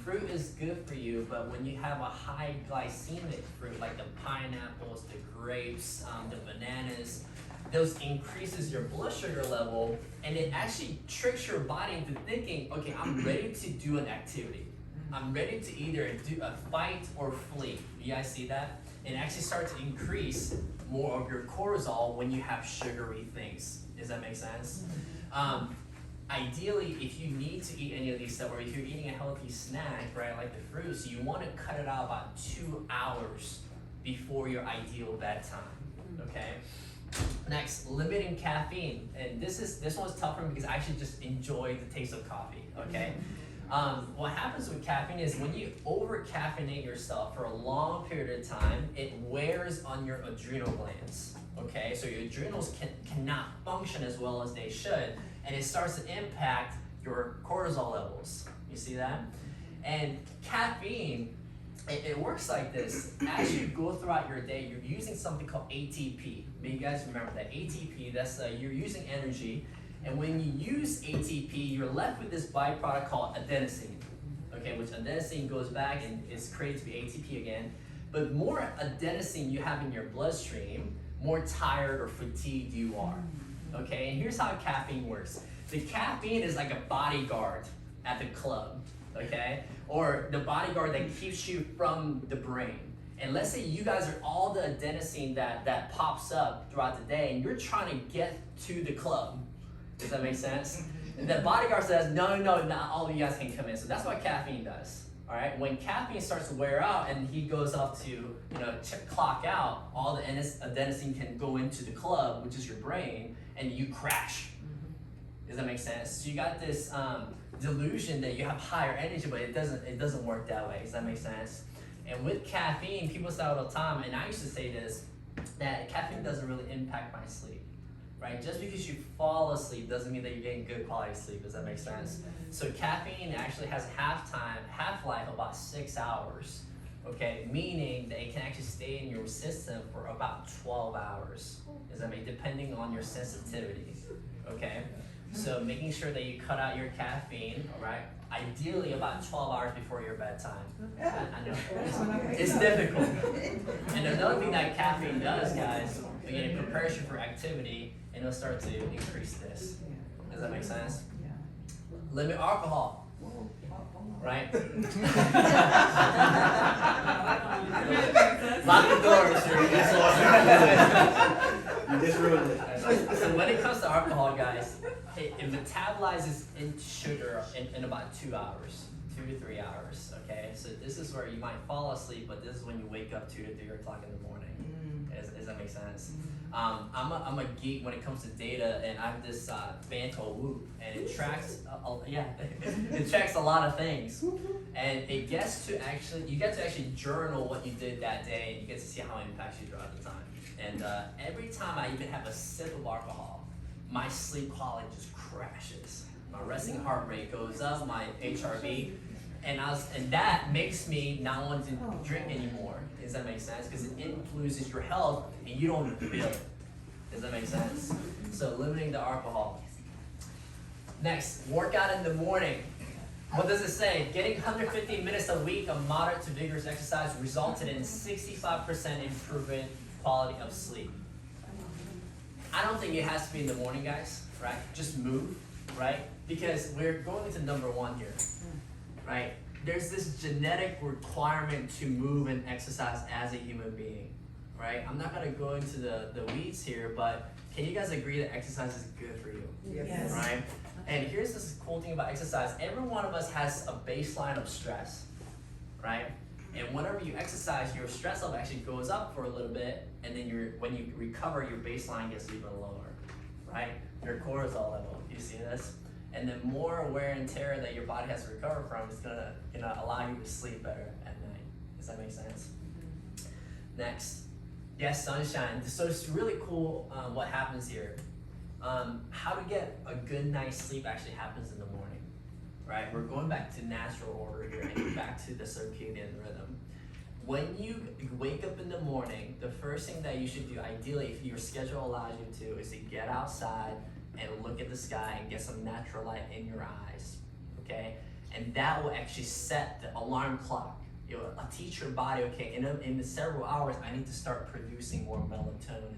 Speaker 9: Fruit is good for you, but when you have a high glycemic fruit, like the pineapples, the grapes, the bananas, those increases your blood sugar level, and it actually tricks your body into thinking, okay, I'm ready to do an activity. I'm ready to either do a fight or flee. You guys see that? It actually starts to increase more of your cortisol when you have sugary things. Does that make sense? Ideally, if you need to eat any of these stuff, or if you're eating a healthy snack, right, like the fruits, you want to cut it out about 2 hours before your ideal bedtime, okay? Next, limiting caffeine. And this one's tough for me because I actually just enjoy the taste of coffee, okay? What happens with caffeine is when you over-caffeinate yourself for a long period of time, it wears on your adrenal glands, okay? So your adrenals cannot function as well as they should, and it starts to impact your cortisol levels. You see that? And caffeine, it works like this. As you go throughout your day, you're using something called ATP. Maybe you guys remember that. ATP, that's you're using energy. And when you use ATP, you're left with this byproduct called adenosine. Okay, which adenosine goes back and is created to be ATP again. But more adenosine you have in your bloodstream, more tired or fatigued you are. Okay, and here's how caffeine works. The caffeine is like a bodyguard at the club, okay? Or the bodyguard that keeps you from the brain. And let's say you guys are all the adenosine that pops up throughout the day and you're trying to get to the club. Does that make sense? And the bodyguard says, no, not all of you guys can come in. So that's what caffeine does. All right, when caffeine starts to wear out and he goes off to, clock out, all the adenosine can go into the club, which is your brain, and you crash. Does that make sense? So you got this delusion that you have higher energy, but it doesn't work that way. Does that make sense? And with caffeine, people say all the time, and I used to say this, that caffeine doesn't really impact my sleep, right? Just because you fall asleep doesn't mean that you're getting good quality sleep. Does that make sense? So caffeine actually has a half-life of about 6 hours, okay? Meaning that it can actually stay in your system for about 12 hours. Does that make, depending on your sensitivity, okay? So making sure that you cut out your caffeine, all right? Ideally about 12 hours before your bedtime. I know, it's difficult. And another thing that caffeine does, guys, again, it prepares you for activity, and it'll start to increase this. Does that make sense? Limit alcohol, right? Lock the doors.
Speaker 2: You just ruined it.
Speaker 9: So when it comes to alcohol, guys, it metabolizes into sugar in about 2 hours, 2 to 3 hours, okay? So this is where you might fall asleep, but this is when you wake up 2 to 3 o'clock in the morning. Does that make sense? I'm a geek when it comes to data, and I have this band called Whoop, and it tracks, it tracks a lot of things, and it gets to actually, you get to actually journal what you did that day, and you get to see how it impacts you throughout the time. And every time I even have a sip of alcohol, my sleep quality just crashes. My resting heart rate goes up, my HRV, and that makes me not want to drink anymore. Does that make sense? Because it influences your health and you don't even feel it. Does that make sense? So limiting the alcohol. Next, workout in the morning. What does it say? Getting 150 minutes a week of moderate to vigorous exercise resulted in 65% improvement quality of sleep. I don't think it has to be in the morning, guys, right? Just move, right? Because we're going into number 1 here, right? There's this genetic requirement to move and exercise as a human being, right? I'm not gonna go into the weeds here, but can you guys agree that exercise is good for you?
Speaker 3: Yes.
Speaker 9: Right? And here's this cool thing about exercise. Every one of us has a baseline of stress, right? And whenever you exercise, your stress level actually goes up for a little bit, and then when you recover, your baseline gets even lower, right? Your cortisol level, you see this? And the more wear and tear that your body has to recover from is gonna allow you to sleep better at night. Does that make sense? Next, yes, sunshine. So it's really cool what happens here. How to get a good night's sleep actually happens in the morning, right? We're going back to natural order here and back to the circadian rhythm. When you wake up in the morning, the first thing that you should do, ideally, if your schedule allows you to, is to get outside and look at the sky and get some natural light in your eyes, okay? And that will actually set the alarm clock. It will teach your body, okay, in the several hours, I need to start producing more melatonin.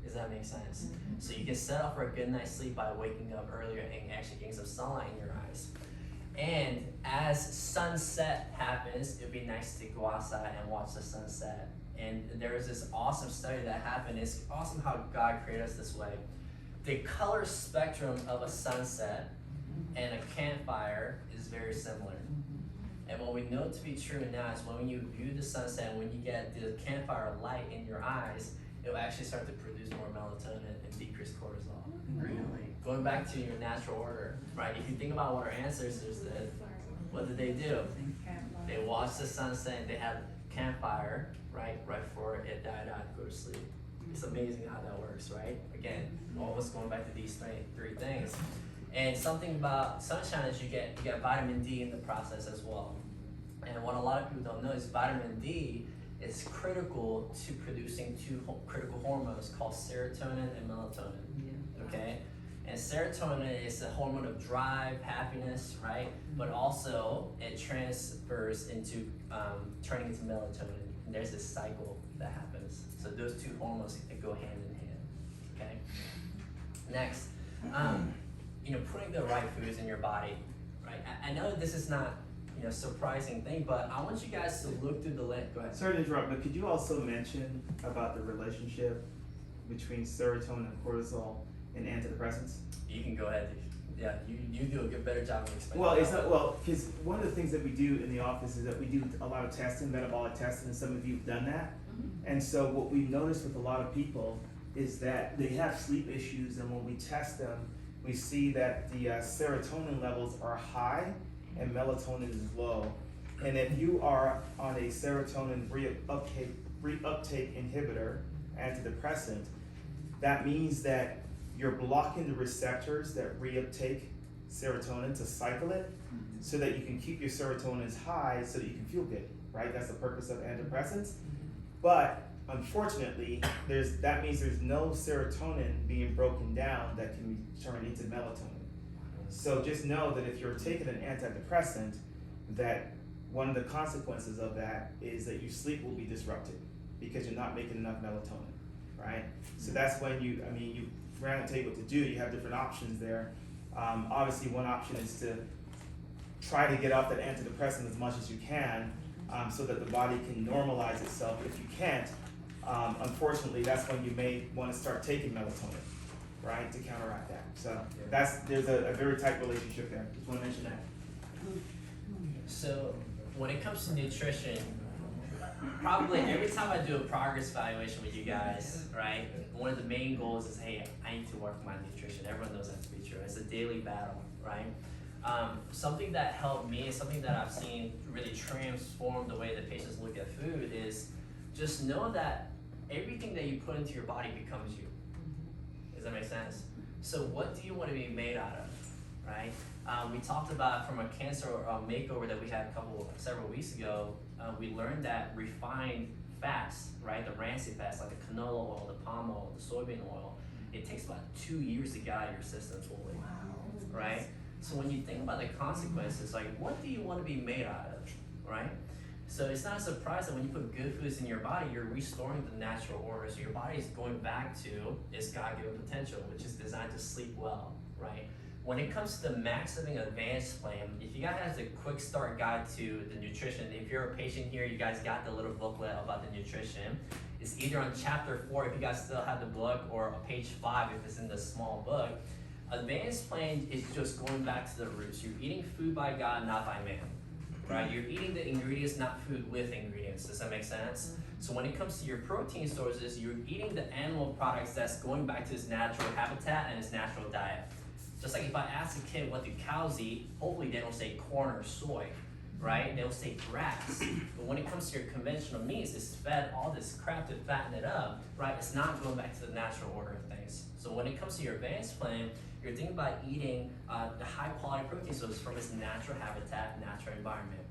Speaker 9: Does that make sense? So you can set up for a good night's sleep by waking up earlier and actually getting some sunlight in your eyes. And as sunset happens, it'd be nice to go outside and watch the sunset. And there was this awesome study that happened. It's awesome how God created us this way. The color spectrum of a sunset and a campfire is very similar. And what we know to be true now is when you view the sunset and when you get the campfire light in your eyes, it will actually start to produce more melatonin and decrease cortisol. Really? Going back to your natural order, right? If you think about what our ancestors did, what did they do? They watched the sunset and they had campfire, right before it died out and go to sleep. It's amazing how that works, right? Again, almost going back to these three things. And something about sunshine is you get vitamin D in the process as well. And what a lot of people don't know is vitamin D is critical to producing two critical hormones called serotonin and melatonin, okay? And serotonin is a hormone of drive, happiness, right? But also it transfers into turning into melatonin. And there's this cycle that happens. So those two hormones go hand in hand, okay? Next, putting the right foods in your body, right? I know this is not, surprising thing, but I want you guys to look through the lens. Go ahead.
Speaker 2: Sorry to interrupt, but could you also mention about the relationship between serotonin and cortisol and antidepressants?
Speaker 9: You can go ahead. Yeah, you do a better job of explaining.
Speaker 2: Well, because one of the things that we do in the office is that we do a lot of testing, metabolic testing, and some of you have done that. And so what we've noticed with a lot of people is that they have sleep issues, and when we test them, we see that the serotonin levels are high and melatonin is low. And if you are on a serotonin reuptake inhibitor, antidepressant, that means that you're blocking the receptors that reuptake serotonin to cycle it, so that you can keep your serotonin high so that you can feel good, right? That's the purpose of antidepressants. But unfortunately, that means there's no serotonin being broken down that can be turned into melatonin. So just know that if you're taking an antidepressant, that one of the consequences of that is that your sleep will be disrupted because you're not making enough melatonin, right? So that's when you ran to tell you what to do. You have different options there. Obviously, one option is to try to get off that antidepressant as much as you can, so that the body can normalize itself. If you can't, unfortunately, that's when you may want to start taking melatonin, right, to counteract that. So there's a very tight relationship there. Just want to mention that.
Speaker 9: So when it comes to nutrition, probably every time I do a progress evaluation with you guys, right, one of the main goals is, hey, I need to work on my nutrition. Everyone knows that to be true. It's a daily battle, right? Something that helped me, something that I've seen really transform the way that patients look at food is just know that everything that you put into your body becomes you. Does that make sense? So what do you want to be made out of, right? We talked about from a cancer makeover that we had several weeks ago, we learned that refined fats, right, the rancid fats like the canola oil, the palm oil, the soybean oil, it takes about 2 years to get out of your system fully, right? So when you think about the consequences, like what do you want to be made out of, right? So it's not a surprise that when you put good foods in your body, you're restoring the natural order. So your body is going back to its God-given potential, which is designed to sleep well, right? When it comes to the Max Living Advanced Plan, if you guys have a quick start guide to the nutrition, if you're a patient here, you guys got the little booklet about the nutrition. It's either on chapter 4 if you guys still have the book, or page 5 if it's in the small book. Advanced Plan is just going back to the roots. You're eating food by God, not by man. Right? You're eating the ingredients, not food with ingredients. Does that make sense? So when it comes to your protein sources, you're eating the animal products that's going back to its natural habitat and its natural diet. Just like if I ask a kid what do cows eat, hopefully they don't say corn or soy, right? They'll say grass. But when it comes to your conventional meats, it's fed all this crap to fatten it up, right? It's not going back to the natural order of things. So when it comes to your advanced plan, you're thinking about eating the high quality protein sources from its natural habitat, natural environment.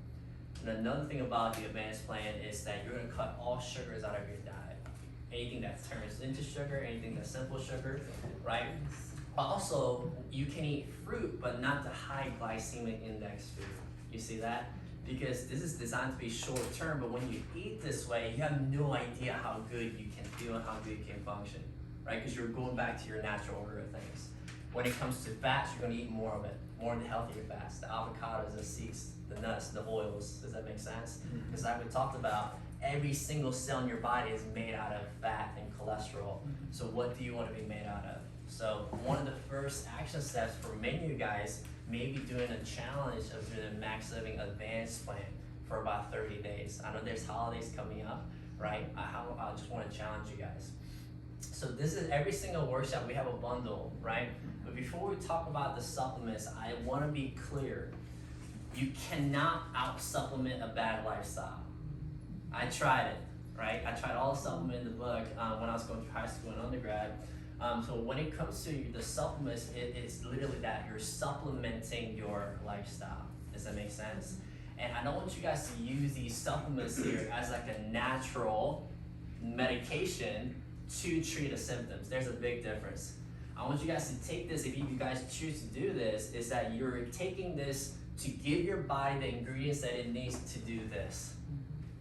Speaker 9: And another thing about the advanced plan is that you're gonna cut all sugars out of your diet. Anything that turns into sugar, anything that's simple sugar, right? But also, you can eat fruit, but not the high glycemic index food. You see that? Because this is designed to be short term, but when you eat this way, you have no idea how good you can feel and how good you can function, right? Because you're going back to your natural order of things. When it comes to fats, you're gonna eat more of it, more of the healthier fats, the avocados, the seeds, the nuts, the oils. Does that make sense? Because like we talked about, every single cell in your body is made out of fat and cholesterol. So what do you want to be made out of? So one of the first action steps for many of you guys may be doing a challenge of doing a Max Living Advanced Plan for about 30 days. I know there's holidays coming up, right? I just want to challenge you guys. So this is every single workshop, we have a bundle, right? But before we talk about the supplements, I want to be clear. You cannot out-supplement a bad lifestyle. I tried it, right? I tried all the supplement in the book when I was going through high school and undergrad. So when it comes to the supplements, it's literally that you're supplementing your lifestyle. Does that make sense? And I don't want you guys to use these supplements here as like a natural medication to treat the symptoms. There's a big difference. I want you guys to take this, if you guys choose to do this, is that you're taking this to give your body the ingredients that it needs to do this.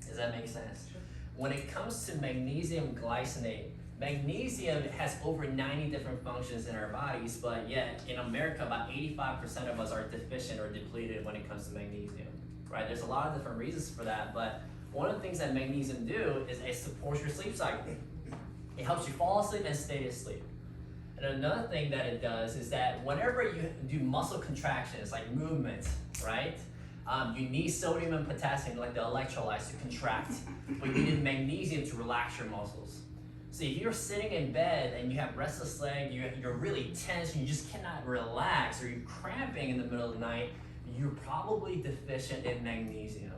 Speaker 9: Does that make sense? When it comes to magnesium glycinate, magnesium has over 90 different functions in our bodies, but yet in America, about 85% of us are deficient or depleted when it comes to magnesium, right? There's a lot of different reasons for that, but one of the things that magnesium do is it supports your sleep cycle. It helps you fall asleep and stay asleep. And another thing that it does is that whenever you do muscle contractions, like movement, right? You need sodium and potassium, like the electrolytes, to contract, but you need magnesium to relax your muscles. So if you're sitting in bed and you have restless leg, you're really tense, and you just cannot relax, or you're cramping in the middle of the night, you're probably deficient in magnesium.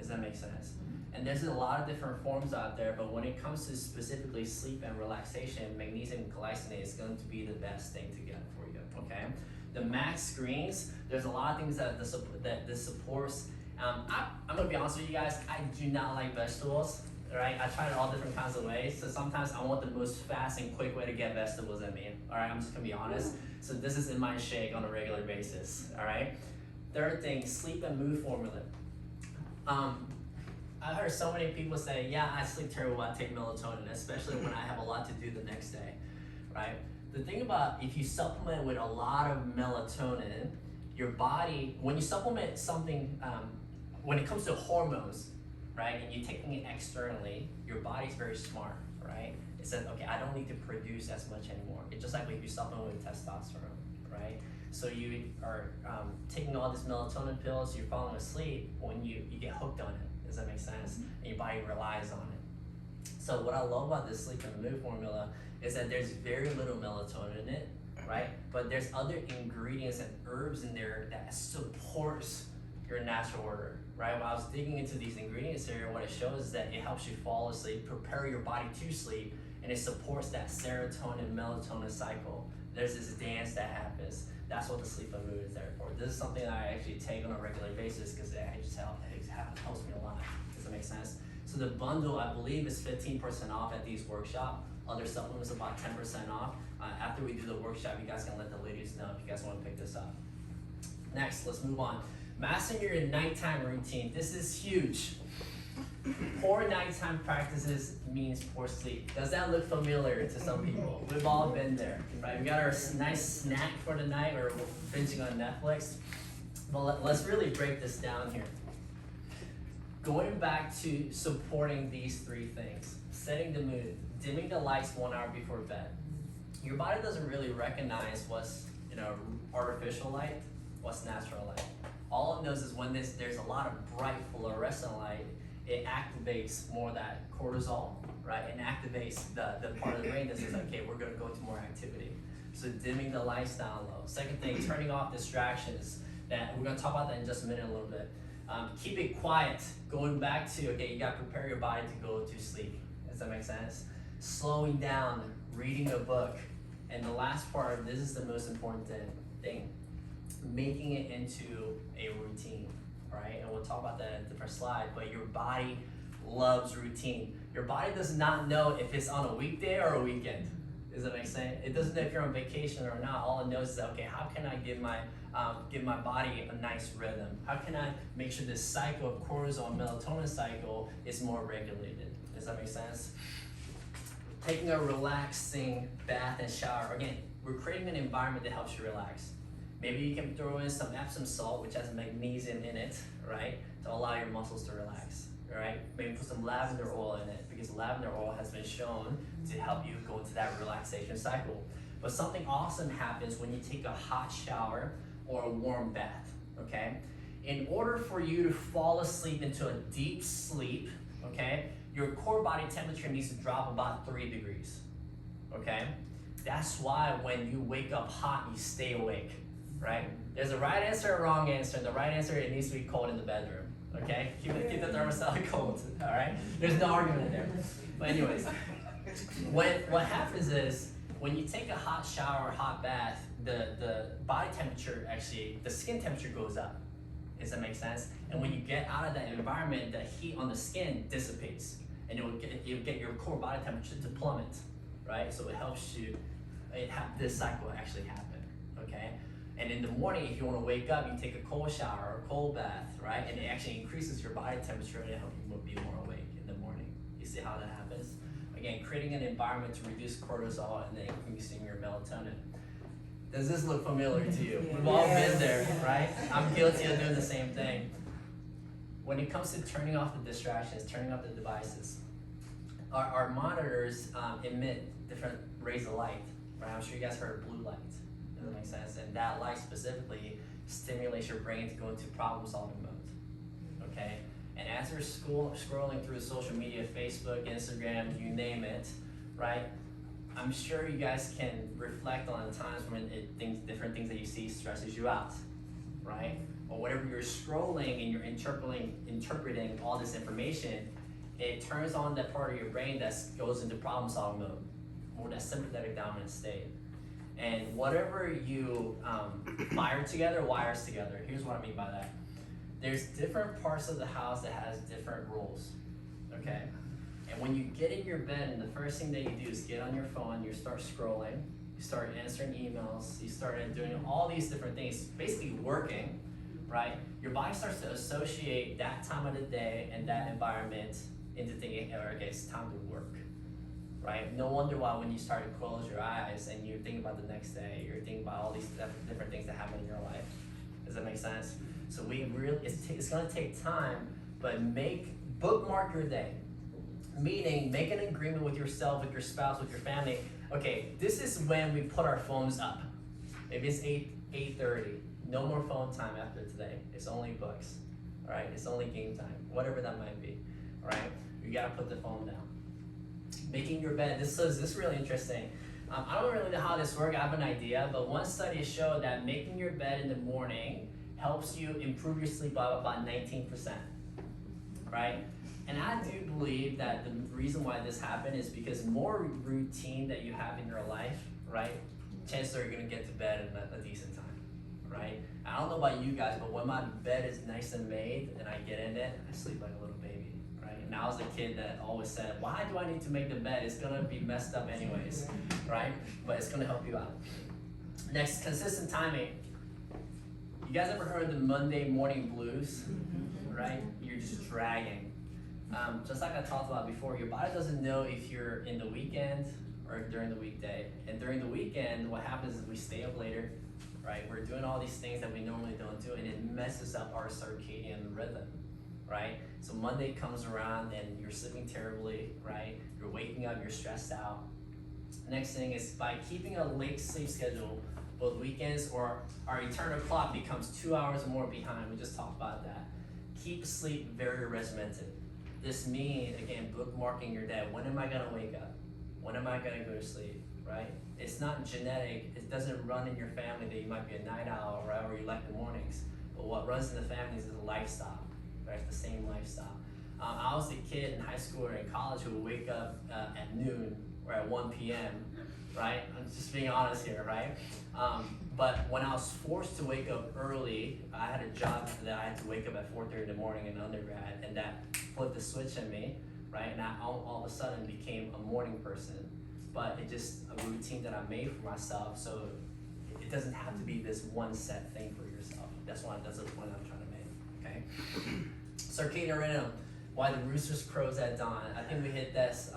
Speaker 9: Does that make sense? And there's a lot of different forms out there, but when it comes to specifically sleep and relaxation, magnesium glycinate is going to be the best thing to get for you, okay? The max greens, there's a lot of things that this supports. I'm gonna be honest with you guys, I do not like vegetables, right? I tried it all different kinds of ways, so sometimes I want the most fast and quick way to get vegetables in me, all right? I'm just gonna be honest. So this is in my shake on a regular basis, all right? Third thing, sleep and mood formula. I've heard so many people say, yeah, I sleep terrible, I take melatonin, especially when I have a lot to do the next day, right? The thing about if you supplement with a lot of melatonin, your body, when you supplement something, when it comes to hormones, right, and you're taking it externally, your body's very smart, right? It says, okay, I don't need to produce as much anymore. It's just like if you supplement with testosterone, right? So you are taking all these melatonin pills, you're falling asleep, when you get hooked on it. Does that make sense? And your body relies on it. So what I love about this sleep and mood formula is that there's very little melatonin in it, right? But there's other ingredients and herbs in there that supports your natural order, right? When I was digging into these ingredients here, what it shows is that it helps you fall asleep, prepare your body to sleep, and it supports that serotonin melatonin cycle. There's this dance that happens. That's what the sleep and mood is there for. This is something that I actually take on a regular basis because it just helps me a lot. Does that make sense? So the bundle, I believe, is 15% off at these workshops. Other supplements about 10% off. After we do the workshop, you guys can let the ladies know if you guys want to pick this up. Next, let's move on. Mastering your nighttime routine. This is huge. Poor nighttime practices means poor sleep. Does that look familiar to some people? We've all been there, right? We got our nice snack for the night, or we're binging on Netflix. But let's really break this down here. Going back to supporting these three things: setting the mood, dimming the lights 1 hour before bed. Your body doesn't really recognize what's artificial light, what's natural light. All it knows is when there's a lot of bright fluorescent light, it activates more of that cortisol, right? And activates the part of the brain that says, okay, we're gonna go to more activity. So dimming the lights down low. Second thing, turning off distractions. That we're gonna talk about that in just a minute, a little bit. Keep it quiet. Going back to, okay, you gotta prepare your body to go to sleep. Does that make sense? Slowing down, reading a book. And the last part, this is the most important thing, making it into a routine, right? And we'll talk about that in a different slide, but your body loves routine. Your body does not know if it's on a weekday or a weekend. Does that make sense? It doesn't know if you're on vacation or not. All it knows is, okay, how can I give my body a nice rhythm? How can I make sure this cycle of cortisol and melatonin cycle is more regulated? Does that make sense? Taking a relaxing bath and shower. Again, we're creating an environment that helps you relax. Maybe you can throw in some Epsom salt, which has magnesium in it, right? To allow your muscles to relax, right? Maybe put some lavender oil in it, because lavender oil has been shown to help you go into that relaxation cycle. But something awesome happens when you take a hot shower or a warm bath, okay? In order for you to fall asleep into a deep sleep, okay, your core body temperature needs to drop about 3 degrees, okay? That's why when you wake up hot, you stay awake, right? There's a right answer and a wrong answer. The right answer, it needs to be cold in the bedroom, okay? Keep the thermostat cold, all right? There's no argument there. But anyways, what happens is, when you take a hot shower or hot bath, the body temperature, actually, the skin temperature goes up. Does that make sense? And when you get out of that environment, the heat on the skin dissipates, and you'll get your core body temperature to plummet, right? So it helps you, this cycle actually happen, okay? And in the morning, if you want to wake up, you take a cold shower or a cold bath, right? And it actually increases your body temperature and it helps you be more awake in the morning. You see how that happens? Again, creating an environment to reduce cortisol and then increasing your melatonin. Does this look familiar to you? We've all been there, right? I'm guilty of doing the same thing. When it comes to turning off the distractions, turning off the devices, our monitors emit different rays of light, right? I'm sure you guys heard of blue light. Does that make sense? And that light specifically stimulates your brain to go into problem-solving mode, okay? And as you're scrolling through social media, Facebook, Instagram, you name it, right? I'm sure you guys can reflect on times when different things that you see stresses you out, right? or whatever you're scrolling and you're interpreting all this information, it turns on that part of your brain that goes into problem solving mode, or that sympathetic dominant state. And whatever you fire together wires together. Here's what I mean by that. There's different parts of the house that has different rules, okay? And when you get in your bed and the first thing that you do is get on your phone, you start scrolling, you start answering emails, you start doing all these different things, basically working, right? Your body starts to associate that time of the day and that environment into thinking, okay, it's time to work, right? No wonder why when you start to close your eyes and you're thinking about the next day, you're thinking about all these different things that happen in your life. Does that make sense? So it's gonna take time, but bookmark your day. Meaning, make an agreement with yourself, with your spouse, with your family. Okay, this is when we put our phones up. Maybe it's 8:30. No more phone time after today. It's only books, all right? It's only game time, whatever that might be, all right? You gotta put the phone down. Making your bed, this is really interesting. I don't really know how this works, I have an idea, but one study showed that making your bed in the morning helps you improve your sleep by about 19%, right? And I do believe that the reason why this happened is because more routine that you have in your life, right? Chances are you're gonna get to bed at a decent time, right? I don't know about you guys, but when my bed is nice and made and I get in it, I sleep like a little baby, right? And I was a kid that always said, why do I need to make the bed? It's gonna be messed up anyways, right? But it's gonna help you out. Next, consistent timing. You guys ever heard of the Monday morning blues, right? You're just dragging. Just like I talked about before, your body doesn't know if you're in the weekend or during the weekday. And during the weekend, what happens is we stay up later, right? We're doing all these things that we normally don't do, and it messes up our circadian rhythm, right? So Monday comes around and you're sleeping terribly, right? You're waking up, you're stressed out. Next thing is by keeping a late sleep schedule, both weekends or our eternal clock becomes 2 hours or more behind. We just talked about that. Keep sleep very regimented. This means, again, bookmarking your day. When am I gonna wake up? When am I gonna go to sleep, right? It's not genetic, it doesn't run in your family that you might be a night owl, right, or you like the mornings. But what runs in the family is a lifestyle, right? It's the same lifestyle. I was a kid in high school or in college who would wake up at noon or at 1 p.m., right? I'm just being honest here, right? But when I was forced to wake up early, I had a job that I had to wake up at 4:30 in the morning in undergrad, and that flipped the switch in me, right? And I all of a sudden became a morning person. But it's just a routine that I made for myself, so it doesn't have to be this one set thing for yourself. That's the point I'm trying to make, okay? Circadian rhythm, why the roosters crows at dawn. I think we hit this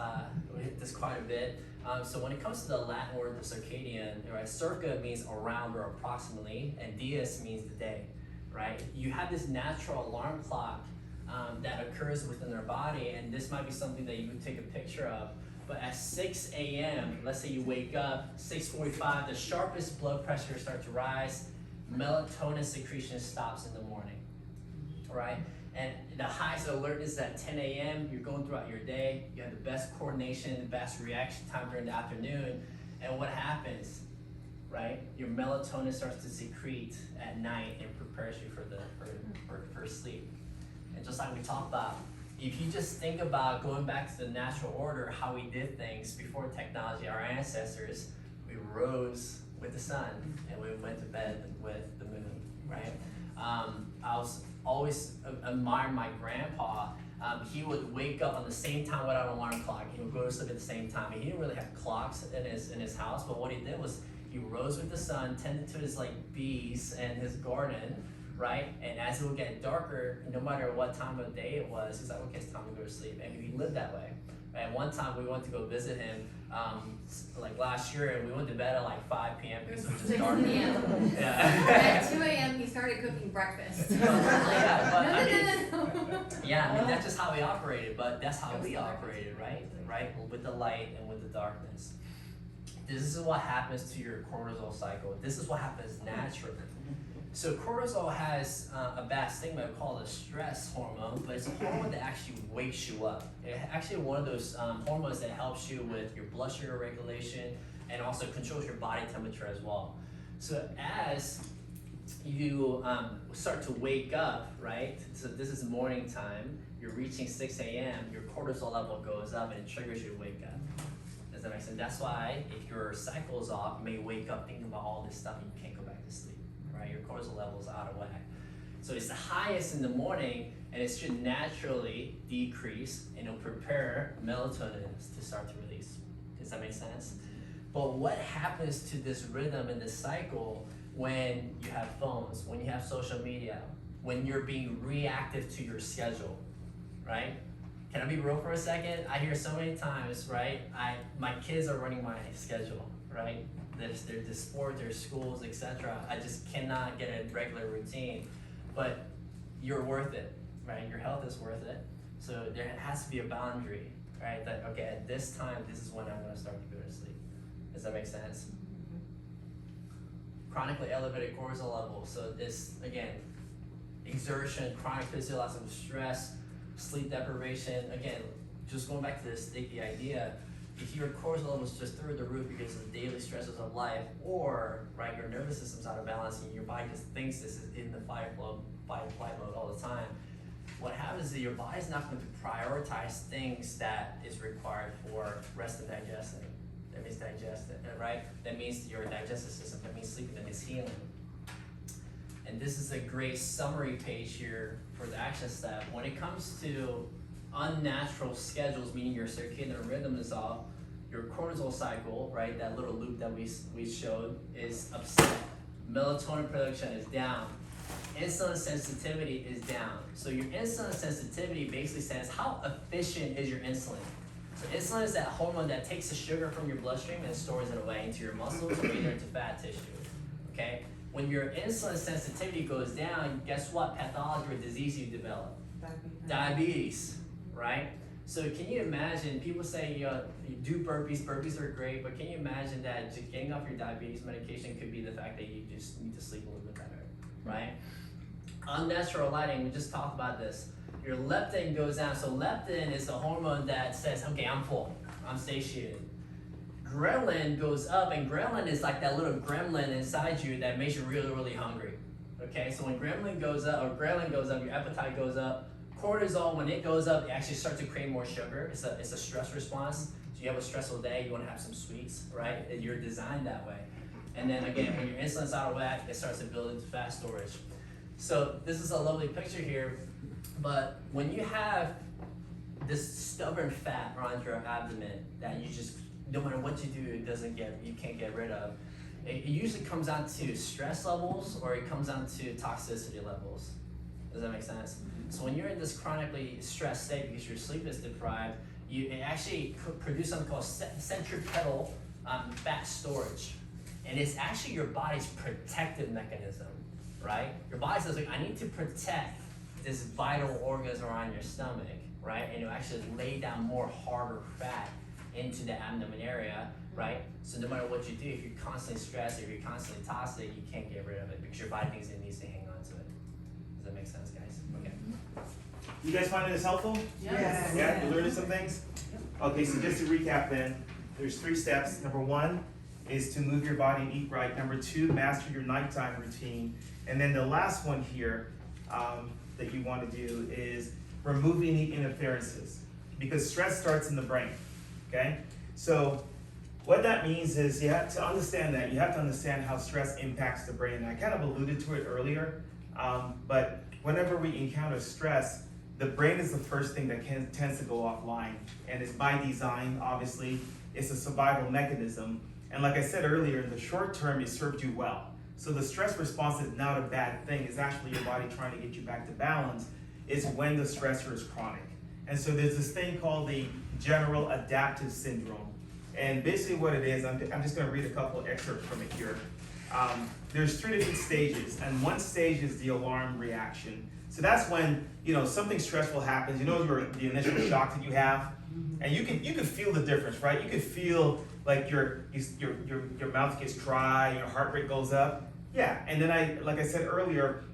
Speaker 9: quite a bit. So when it comes to the Latin word, the circadian, right, circa means around or approximately, and dies means the day, right? You have this natural alarm clock that occurs within our body, and this might be something that you would take a picture of, but at 6 a.m., let's say you wake up, 6:45, the sharpest blood pressure starts to rise, melatonin secretion stops in the morning, right? And the highest alertness at 10 a.m., you're going throughout your day, you have the best coordination, the best reaction time during the afternoon, and what happens, right? Your melatonin starts to secrete at night and prepares you for sleep. And just like we talked about, if you just think about going back to the natural order, how we did things before technology, our ancestors, we rose with the sun and we went to bed with the moon, right? I was always admired my grandpa. He would wake up on the same time without an alarm clock. He would go to sleep at the same time. He didn't really have clocks in his house, but what he did was he rose with the sun, tended to his bees and his garden, right? And as it would get darker, no matter what time of day it was, he's like, okay, it's time to go to sleep. And he lived that way. And one time we went to go visit him, last year, and we went to bed at 5 p.m. because it was just dark.
Speaker 1: 6 p.m.
Speaker 9: Yeah.
Speaker 1: At 2 a.m. he started cooking breakfast.
Speaker 9: Yeah, I mean, that's just how we operated, but that's how we operated, right? Right? With the light and with the darkness. This is what happens to your cortisol cycle. This is what happens naturally. So cortisol has a bad stigma called a stress hormone, but it's a hormone that actually wakes you up. It's actually one of those hormones that helps you with your blood sugar regulation and also controls your body temperature as well. So as you start to wake up, right? So this is morning time, you're reaching 6 a.m., your cortisol level goes up and it triggers you to wake up. Does that make sense? That's why if your cycle's off, you may wake up thinking about all this stuff and you can't go back to sleep, right? Your cortisol level is out of whack. So it's the highest in the morning and it should naturally decrease and it'll prepare melatonin to start to release. Does that make sense? But what happens to this rhythm and this cycle when you have phones, when you have social media, when you're being reactive to your schedule, right? Can I be real for a second? I hear so many times, right? My kids are running my schedule, right? There's sport, there's schools, etc. I just cannot get a regular routine. But you're worth it, right? Your health is worth it. So there has to be a boundary, right? That, okay, at this time, this is when I'm gonna start to go to sleep. Does that make sense? Chronically elevated cortisol levels. So this, again, exertion, chronic physiological stress, sleep deprivation. Again, just going back to this sticky idea, if your cortisol levels just through the roof because of the daily stresses of life, or right, your nervous system's out of balance and your body just thinks this is in the fight or flight mode all the time, what happens is your body's not going to prioritize things that is required for rest and digesting. That means digesting, right? That means your digestive system, that means sleeping, that means healing. And this is a great summary page here for the action step. When it comes to unnatural schedules, meaning your circadian rhythm is off, your cortisol cycle, right, that little loop that we showed, is upset. Melatonin production is down. Insulin sensitivity is down. So your insulin sensitivity basically says how efficient is your insulin. So insulin is that hormone that takes the sugar from your bloodstream and stores it away into your muscles or either into fat tissue, okay? When your insulin sensitivity goes down, guess what pathology or disease you develop? Diabetes, right? So can you imagine, people say, you do burpees are great, but can you imagine that just getting off your diabetes medication could be the fact that you just need to sleep a little bit better, right? Unnatural lighting, we just talked about this. Your leptin goes down. So leptin is the hormone that says, okay, I'm full, I'm satiated. Ghrelin goes up, and ghrelin is like that little gremlin inside you that makes you really, really hungry. Okay, so when ghrelin goes up, your appetite goes up. Cortisol, when it goes up, it actually starts to crave more sugar. It's a stress response. So you have a stressful day, you want to have some sweets, right? You're designed that way. And then again, when your insulin's out of whack, it starts to build into fat storage. So this is a lovely picture here. But when you have this stubborn fat around your abdomen that you just, no matter what you do, you can't get rid of, it usually comes down to stress levels or it comes down to toxicity levels. Does that make sense? So when you're in this chronically stressed state because your sleep is deprived, it actually produce something called centripetal fat storage. And it's actually your body's protective mechanism, right? Your body says, like, I need to protect this vital organs around your stomach, right? And it'll actually lay down more harder fat into the abdomen area, right? So no matter what you do, if you're constantly stressed, if you're constantly toxic, you can't get rid of it because your body thinks it needs to hang on to it. Does that make sense, guys? Okay.
Speaker 2: You guys finding this helpful?
Speaker 3: Yes.
Speaker 2: Yeah, you learning some things? Okay, so just to recap then, there's 3 steps. Number 1 is to move your body and eat right. Number 2, master your nighttime routine. And then the last one here that you want to do is remove any interferences, because stress starts in the brain, okay? So what that means is you have to understand that. You have to understand how stress impacts the brain. And I kind of alluded to it earlier, but whenever we encounter stress, the brain is the first thing that tends to go offline. And it's by design, obviously. It's a survival mechanism. And like I said earlier, in the short term, it served you well. So the stress response is not a bad thing. It's actually your body trying to get you back to balance. It's when the stressor is chronic. And so there's this thing called the general adaptive syndrome. And basically what it is, I'm just gonna read a couple excerpts from it here. There's 3 different stages, and one stage is the alarm reaction. So that's when, something stressful happens, the initial shock that you have, and you can feel the difference, right? You can feel like your mouth gets dry, your heart rate goes up. Yeah, and then like I said earlier,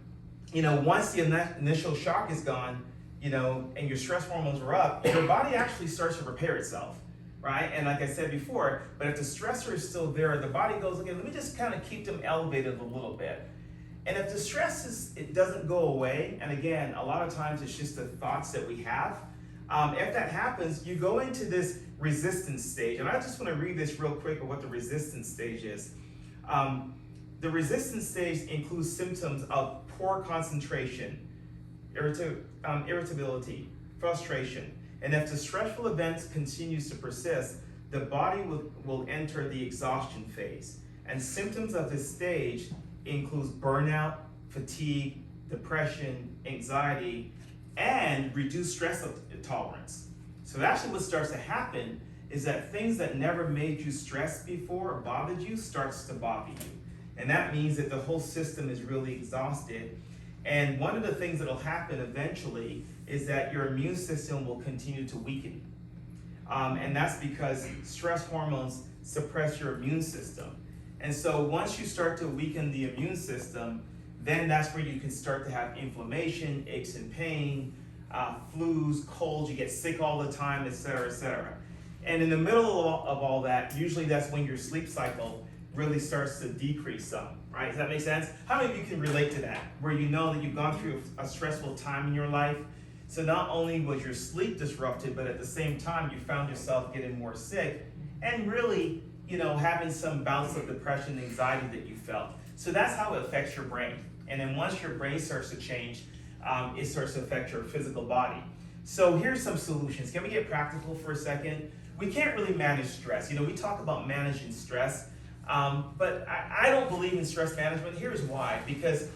Speaker 2: once the initial shock is gone, and your stress hormones are up, your body actually starts to repair itself, right? And like I said before, but if the stressor is still there, the body goes, okay, let me just kind of keep them elevated a little bit. And if the stress it doesn't go away, and again, a lot of times it's just the thoughts that we have, if that happens, you go into this resistance stage. And I just want to read this real quick of what the resistance stage is. The resistance stage includes symptoms of poor concentration, irritability, frustration. And if the stressful events continues to persist, the body will enter the exhaustion phase. And symptoms of this stage includes burnout, fatigue, depression, anxiety, and reduced stress tolerance. So actually what starts to happen is that things that never made you stressed before or bothered you starts to bother you. And that means that the whole system is really exhausted. And one of the things that'll happen eventually is that your immune system will continue to weaken. And that's because stress hormones suppress your immune system. And so once you start to weaken the immune system, then that's where you can start to have inflammation, aches and pain, flus, colds, you get sick all the time, et cetera, et cetera. And in the middle of all that, usually that's when your sleep cycle really starts to decrease some, right? Does that make sense? How many of you can relate to that, where you know that you've gone through a stressful time in your life? So not only was your sleep disrupted, but at the same time, you found yourself getting more sick and really, having some bouts of depression, anxiety that you felt. So that's how it affects your brain. And then once your brain starts to change, it starts to affect your physical body. So here's some solutions. Can we get practical for a second? We can't really manage stress. We talk about managing stress, but I don't believe in stress management. Here's why. Because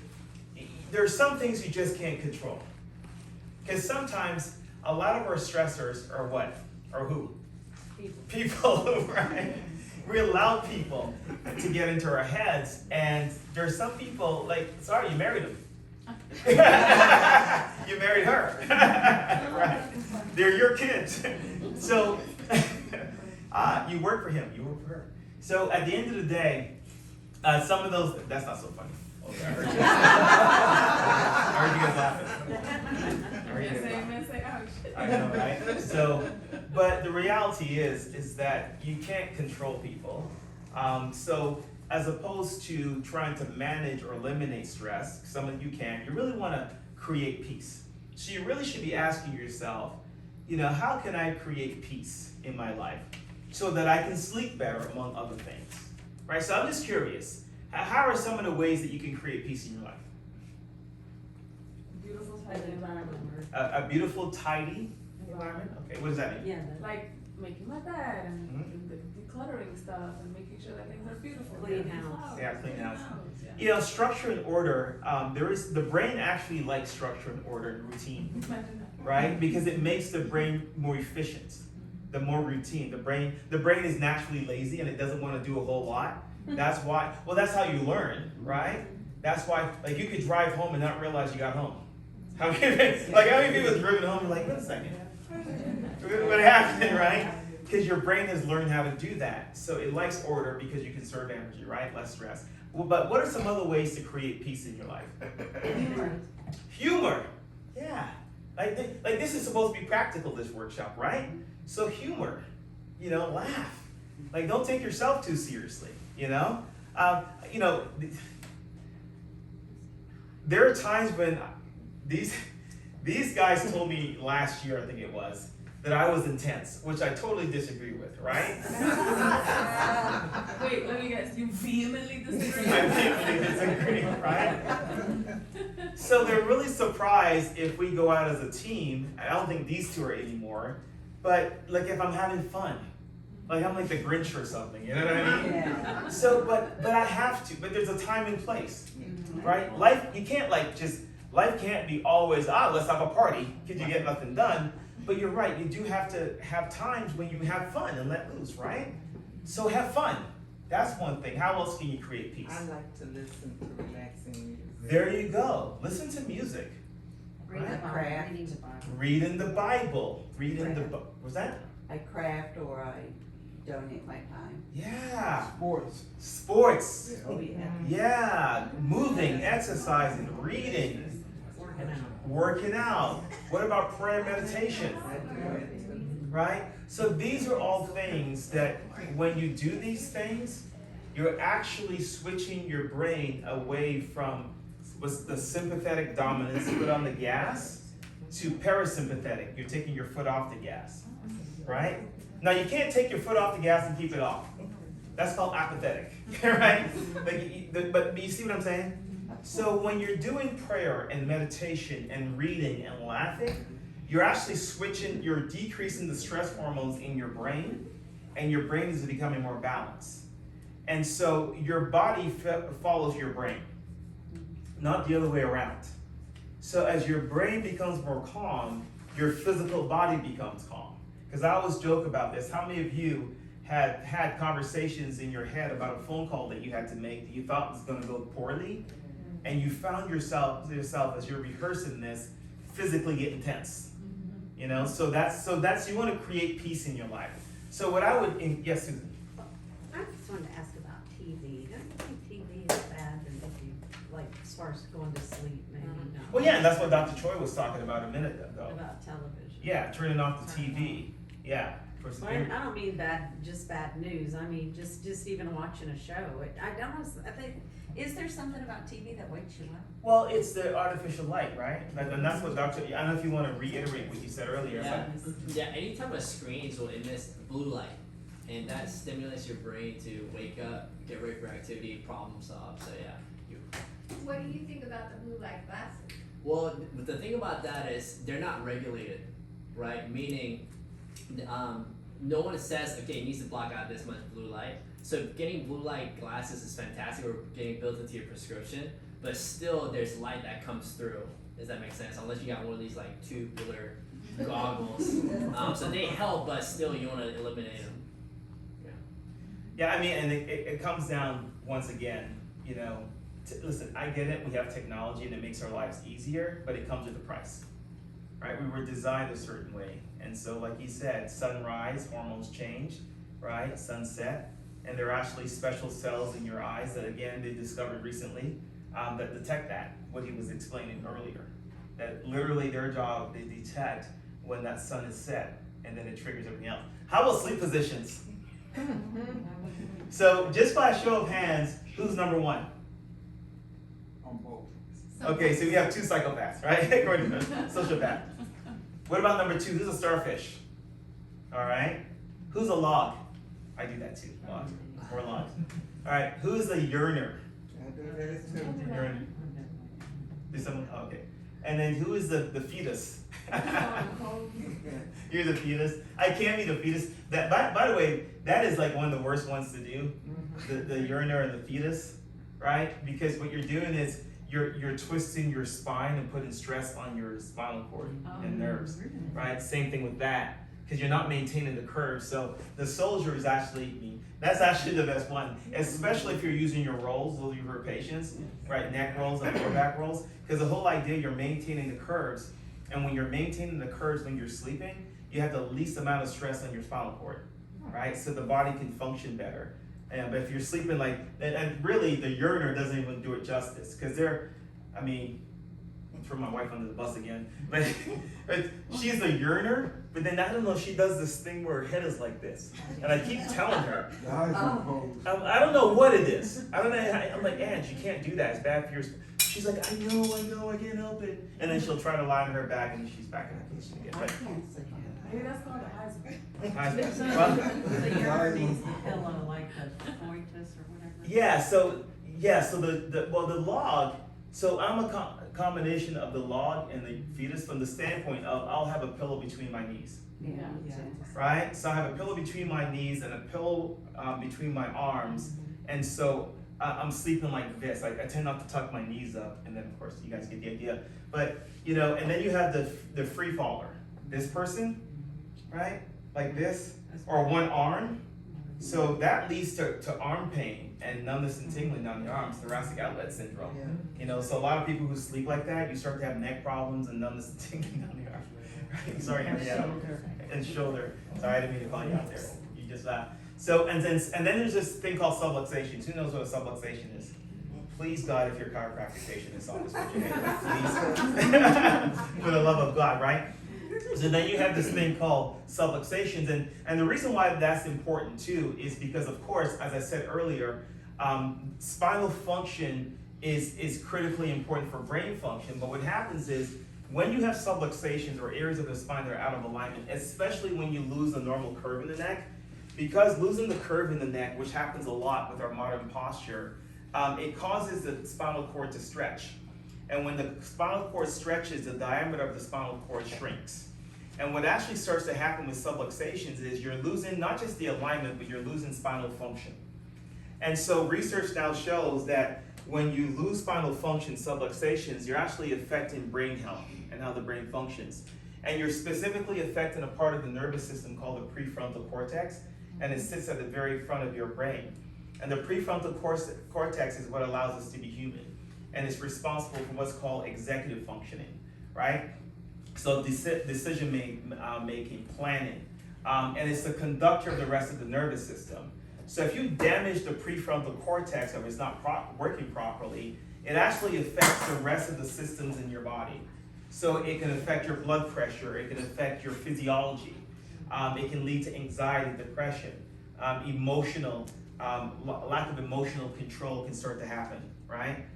Speaker 2: there are some things you just can't control. Because sometimes a lot of our stressors are what? Or who? People, right? We allow people to get into our heads, and there's some people, sorry, you married them. You married her. Right? They're your kids. So, you work for him, you work for her. So at the end of the day, some of those, that's not so funny. Okay, I heard you guys laughing. I know, right? So, but the reality is that you can't control people. So as opposed to trying to manage or eliminate stress, some of you can, you really want to create peace. So you really should be asking yourself, how can I create peace in my life so that I can sleep better, among other things, right? So I'm just curious, how are some of the ways that you can create peace in your life?
Speaker 8: Beautiful, tidy environment.
Speaker 2: A beautiful, tidy environment? Okay, what does that mean?
Speaker 3: Yeah.
Speaker 8: Like making my bed and decluttering stuff and making sure that things are beautiful.
Speaker 3: Clean
Speaker 8: Getting
Speaker 3: house.
Speaker 8: flowers,
Speaker 2: Yeah, clean house.
Speaker 8: yeah.
Speaker 2: Structure and order, the brain actually likes structure and order and routine, right? Because it makes the brain more efficient. The more routine. The brain is naturally lazy and it doesn't want to do a whole lot. That's why, that's how you learn, right? That's why, you could drive home and not realize you got home. How many people have driven home and like, wait a second, what happened, right? Because your brain has learned how to do that. So it likes order because you conserve energy, right? Less stress. Well, but what are some other ways to create peace in your life? Humor. Yeah. Like this is supposed to be practical, this workshop, right? So humor, laugh. Don't take yourself too seriously, There are times when these guys told me last year, I think it was, that I was intense, which I totally disagree with, right?
Speaker 8: Wait, let me guess. You vehemently disagree?
Speaker 2: I vehemently disagree, right? So they're really surprised if we go out as a team. I don't think these two are anymore, but if I'm having fun. I'm like the Grinch or something, you know what I mean?
Speaker 3: Yeah.
Speaker 2: So, but I have to, but there's a time and place, right? Life, you can't life can't be always, let's have a party, because you get nothing done. But you're right, you do have to have times when you have fun and let loose, right? So have fun. That's one thing. How else can you create peace?
Speaker 6: I like to listen to relaxing music.
Speaker 2: There you go. Listen to music.
Speaker 7: Reading the Bible.
Speaker 6: Craft.
Speaker 7: Reading the Bible.
Speaker 2: Reading the Bible. Was that?
Speaker 6: I craft or I donate my time.
Speaker 2: Yeah.
Speaker 10: Sports.
Speaker 6: Oh, yeah.
Speaker 2: Yeah. Moving, exercising, reading, working out. What about prayer, meditation?
Speaker 6: I do it too.
Speaker 2: Right? So these are all things that when you do these things, you're actually switching your brain away from was the sympathetic dominance, foot on the gas, to parasympathetic. You're taking your foot off the gas, right? Now you can't take your foot off the gas and keep it off. That's called apathetic, right? But you see what I'm saying? So when you're doing prayer and meditation and reading and laughing, you're actually you're decreasing the stress hormones in your brain, and your brain is becoming more balanced. And so your body follows your brain, not the other way around. So as your brain becomes more calm, your physical body becomes calm. Because I always joke about this. How many of you had conversations in your head about a phone call that you had to make that you thought was going to go poorly, and you found yourself as you're rehearsing this physically getting tense? You know, so that's you want to create peace in your life. So what I would, yes, Susan.
Speaker 6: I just wanted to ask about TV. Don't you think TV is bad and if you, like, as far as going to sleep, maybe not?
Speaker 2: Well, yeah, and that's what Dr. Choi was talking about a minute ago.
Speaker 6: About television.
Speaker 2: Yeah, turning off the TV. Yeah.
Speaker 6: Well, I don't mean just bad news. I mean, just even watching a show. I think, is there something about TV that wakes you up?
Speaker 2: Well, it's the artificial light, right? And that's what Dr. I don't know if you want to reiterate what you said earlier.
Speaker 9: Yeah, yeah. Any type of screens will emit blue light, and that stimulates your brain to wake up, get ready for activity, problem solve. So yeah.
Speaker 1: What do you think about the blue light glasses?
Speaker 9: Well, the thing about that is they're not regulated, right? Meaning, no one says, okay, it needs to block out this much blue light. So getting blue light glasses is fantastic, or getting built into your prescription, but still there's light that comes through. Does that make sense? Unless you got one of these like tubular goggles. So they help, but still you want to eliminate them.
Speaker 2: Yeah, I mean, and it comes down once again, you know, listen, I get it, we have technology and it makes our lives easier, but it comes with a price, right? We were designed a certain way. And so like he said, sunrise, hormones change, right? Sunset. And there are actually special cells in your eyes that, again, they discovered recently that detect that, what he was explaining earlier. That literally their job, they detect when that sun is set, and then it triggers everything else. How about sleep positions? So just by a show of hands, who's number one? Okay, so we have two psychopaths, right? According to sociopath. What about number two? Who's a starfish? All right. Who's a log? I do that too. Log. Or logs. All right. Who's the yearner? Yearner. There's someone. Okay. And then who is the fetus? You're the fetus. I can't be the fetus. That by the way, that is like one of the worst ones to do. The yearner and the fetus, right? Because what you're doing is you're twisting your spine and putting stress on your spinal cord and nerves, right? Same thing with that, because you're not maintaining the curve. So the soldier is that's actually the best one, especially if you're using your rolls, those are your patients, right? Neck rolls and lower back rolls, because the whole idea, you're maintaining the curves. And when you're maintaining the curves when you're sleeping, you have the least amount of stress on your spinal cord, right? So the body can function better. But if you're sleeping like, and really the yearner doesn't even do it justice, because I'm throwing my wife under the bus again, but she's a yearner, but then I don't know, she does this thing where her head is like this, and I keep telling her, I don't know what it is. I don't know. I'm like, Ange, you can't do that. It's bad for your. She's like, I know, I can't help it. And then she'll try to lie on her back, and she's back in her position again. But,
Speaker 8: Maybe that's called a husband.
Speaker 6: So your needs the pillow, like the coitus or whatever.
Speaker 2: Yeah. So the log. So I'm a combination of the log and the fetus from the standpoint of I'll have a pillow between my knees.
Speaker 6: Yeah.
Speaker 2: Right. So I have a pillow between my knees and a pillow between my arms, and so I'm sleeping like this. I tend not to tuck my knees up, and then of course you guys get the idea. But and then you have the free faller. This person, right, like this, or one arm. So that leads to arm pain and numbness and tingling down the arms, thoracic outlet syndrome. So a lot of people who sleep like that, you start to have neck problems and numbness and tingling down the arm. Right? Sorry, Henrietta. And shoulder. Sorry, I didn't mean to call you out there. You just laughed. So and then there's this thing called subluxation. Who knows what a subluxation is? Please, God, if your chiropractic patient is on this, put your hand up, please. For the love of God, right? So then you have this thing called subluxations, and the reason why that's important too is because, of course, as I said earlier, spinal function is critically important for brain function. But what happens is when you have subluxations or areas of the spine that are out of alignment, especially when you lose the normal curve in the neck, because losing the curve in the neck, which happens a lot with our modern posture, it causes the spinal cord to stretch. And when the spinal cord stretches, the diameter of the spinal cord shrinks. And what actually starts to happen with subluxations is you're losing not just the alignment, but you're losing spinal function. And so research now shows that when you lose spinal function, subluxations, you're actually affecting brain health and how the brain functions. And you're specifically affecting a part of the nervous system called the prefrontal cortex, and it sits at the very front of your brain. And the prefrontal cortex is what allows us to be human, and it's responsible for what's called executive functioning, right? So decision making, planning, and it's the conductor of the rest of the nervous system. So if you damage the prefrontal cortex or it's not working properly, it actually affects the rest of the systems in your body. So it can affect your blood pressure, it can affect your physiology, it can lead to anxiety, depression, emotional, lack of emotional control can start to happen, right?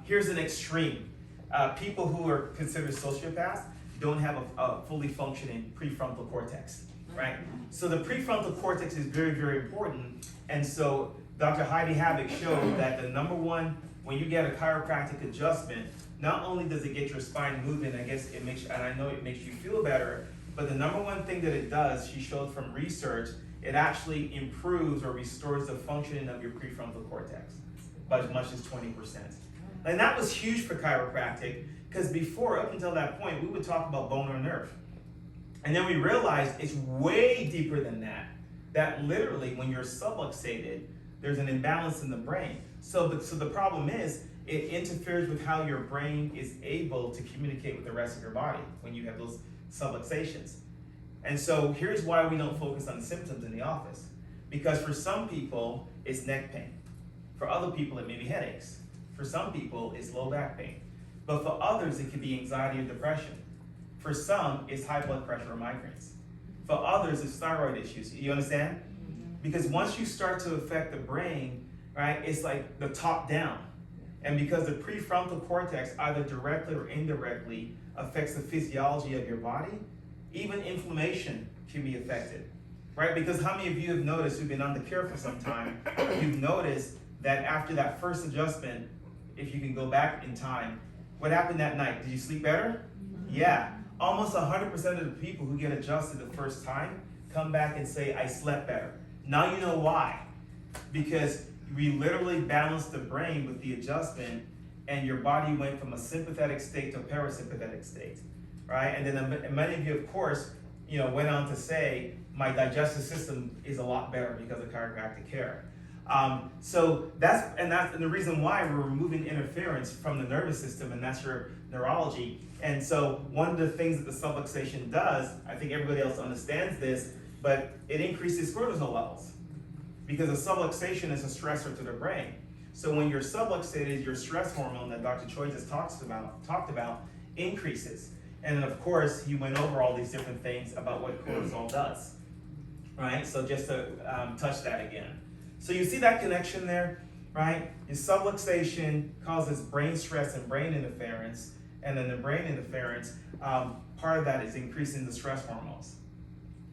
Speaker 2: Here's an extreme. People who are considered sociopaths don't have a fully functioning prefrontal cortex, right? So the prefrontal cortex is very, very important. And so Dr. Heidi Havoc showed that the number one, when you get a chiropractic adjustment, not only does it get your spine moving, I guess it makes, and I know it makes you feel better, but the number one thing that it does, she showed from research, it actually improves or restores the functioning of your prefrontal cortex by as much as 20%. And that was huge for chiropractic, because before, up until that point, we would talk about bone or nerve. And then we realized it's way deeper than that. That literally, when you're subluxated, there's an imbalance in the brain. So the problem is, it interferes with how your brain is able to communicate with the rest of your body when you have those subluxations. And so here's why we don't focus on symptoms in the office. Because for some people, it's neck pain. For other people, it may be headaches. For some people, it's low back pain. But for others, it could be anxiety or depression. For some, it's high blood pressure or migraines. For others, it's thyroid issues. You understand? Because once you start to affect the brain, right, it's like the top down. And because the prefrontal cortex, either directly or indirectly, affects the physiology of your body, even inflammation can be affected, right? Because how many of you have noticed, who've been under care for some time, you've noticed that after that first adjustment, if you can go back in time, what happened that night? Did you sleep better? Yeah. Almost 100% of the people who get adjusted the first time come back and say, I slept better. Now you know why. Because we literally balanced the brain with the adjustment, and your body went from a sympathetic state to a parasympathetic state, right? And then many of you, of course, went on to say, my digestive system is a lot better because of chiropractic care. So that's the reason why we're removing interference from the nervous system, and that's your neurology. And so one of the things that the subluxation does, I think everybody else understands this, but it increases cortisol levels, because a subluxation is a stressor to the brain. So when you're subluxated, your stress hormone that Dr. Choi just talked about increases. And then of course, he went over all these different things about what cortisol does, right? So just to touch that again. So you see that connection there, right? Your subluxation causes brain stress and brain interference, and then the brain interference, part of that is increasing the stress hormones.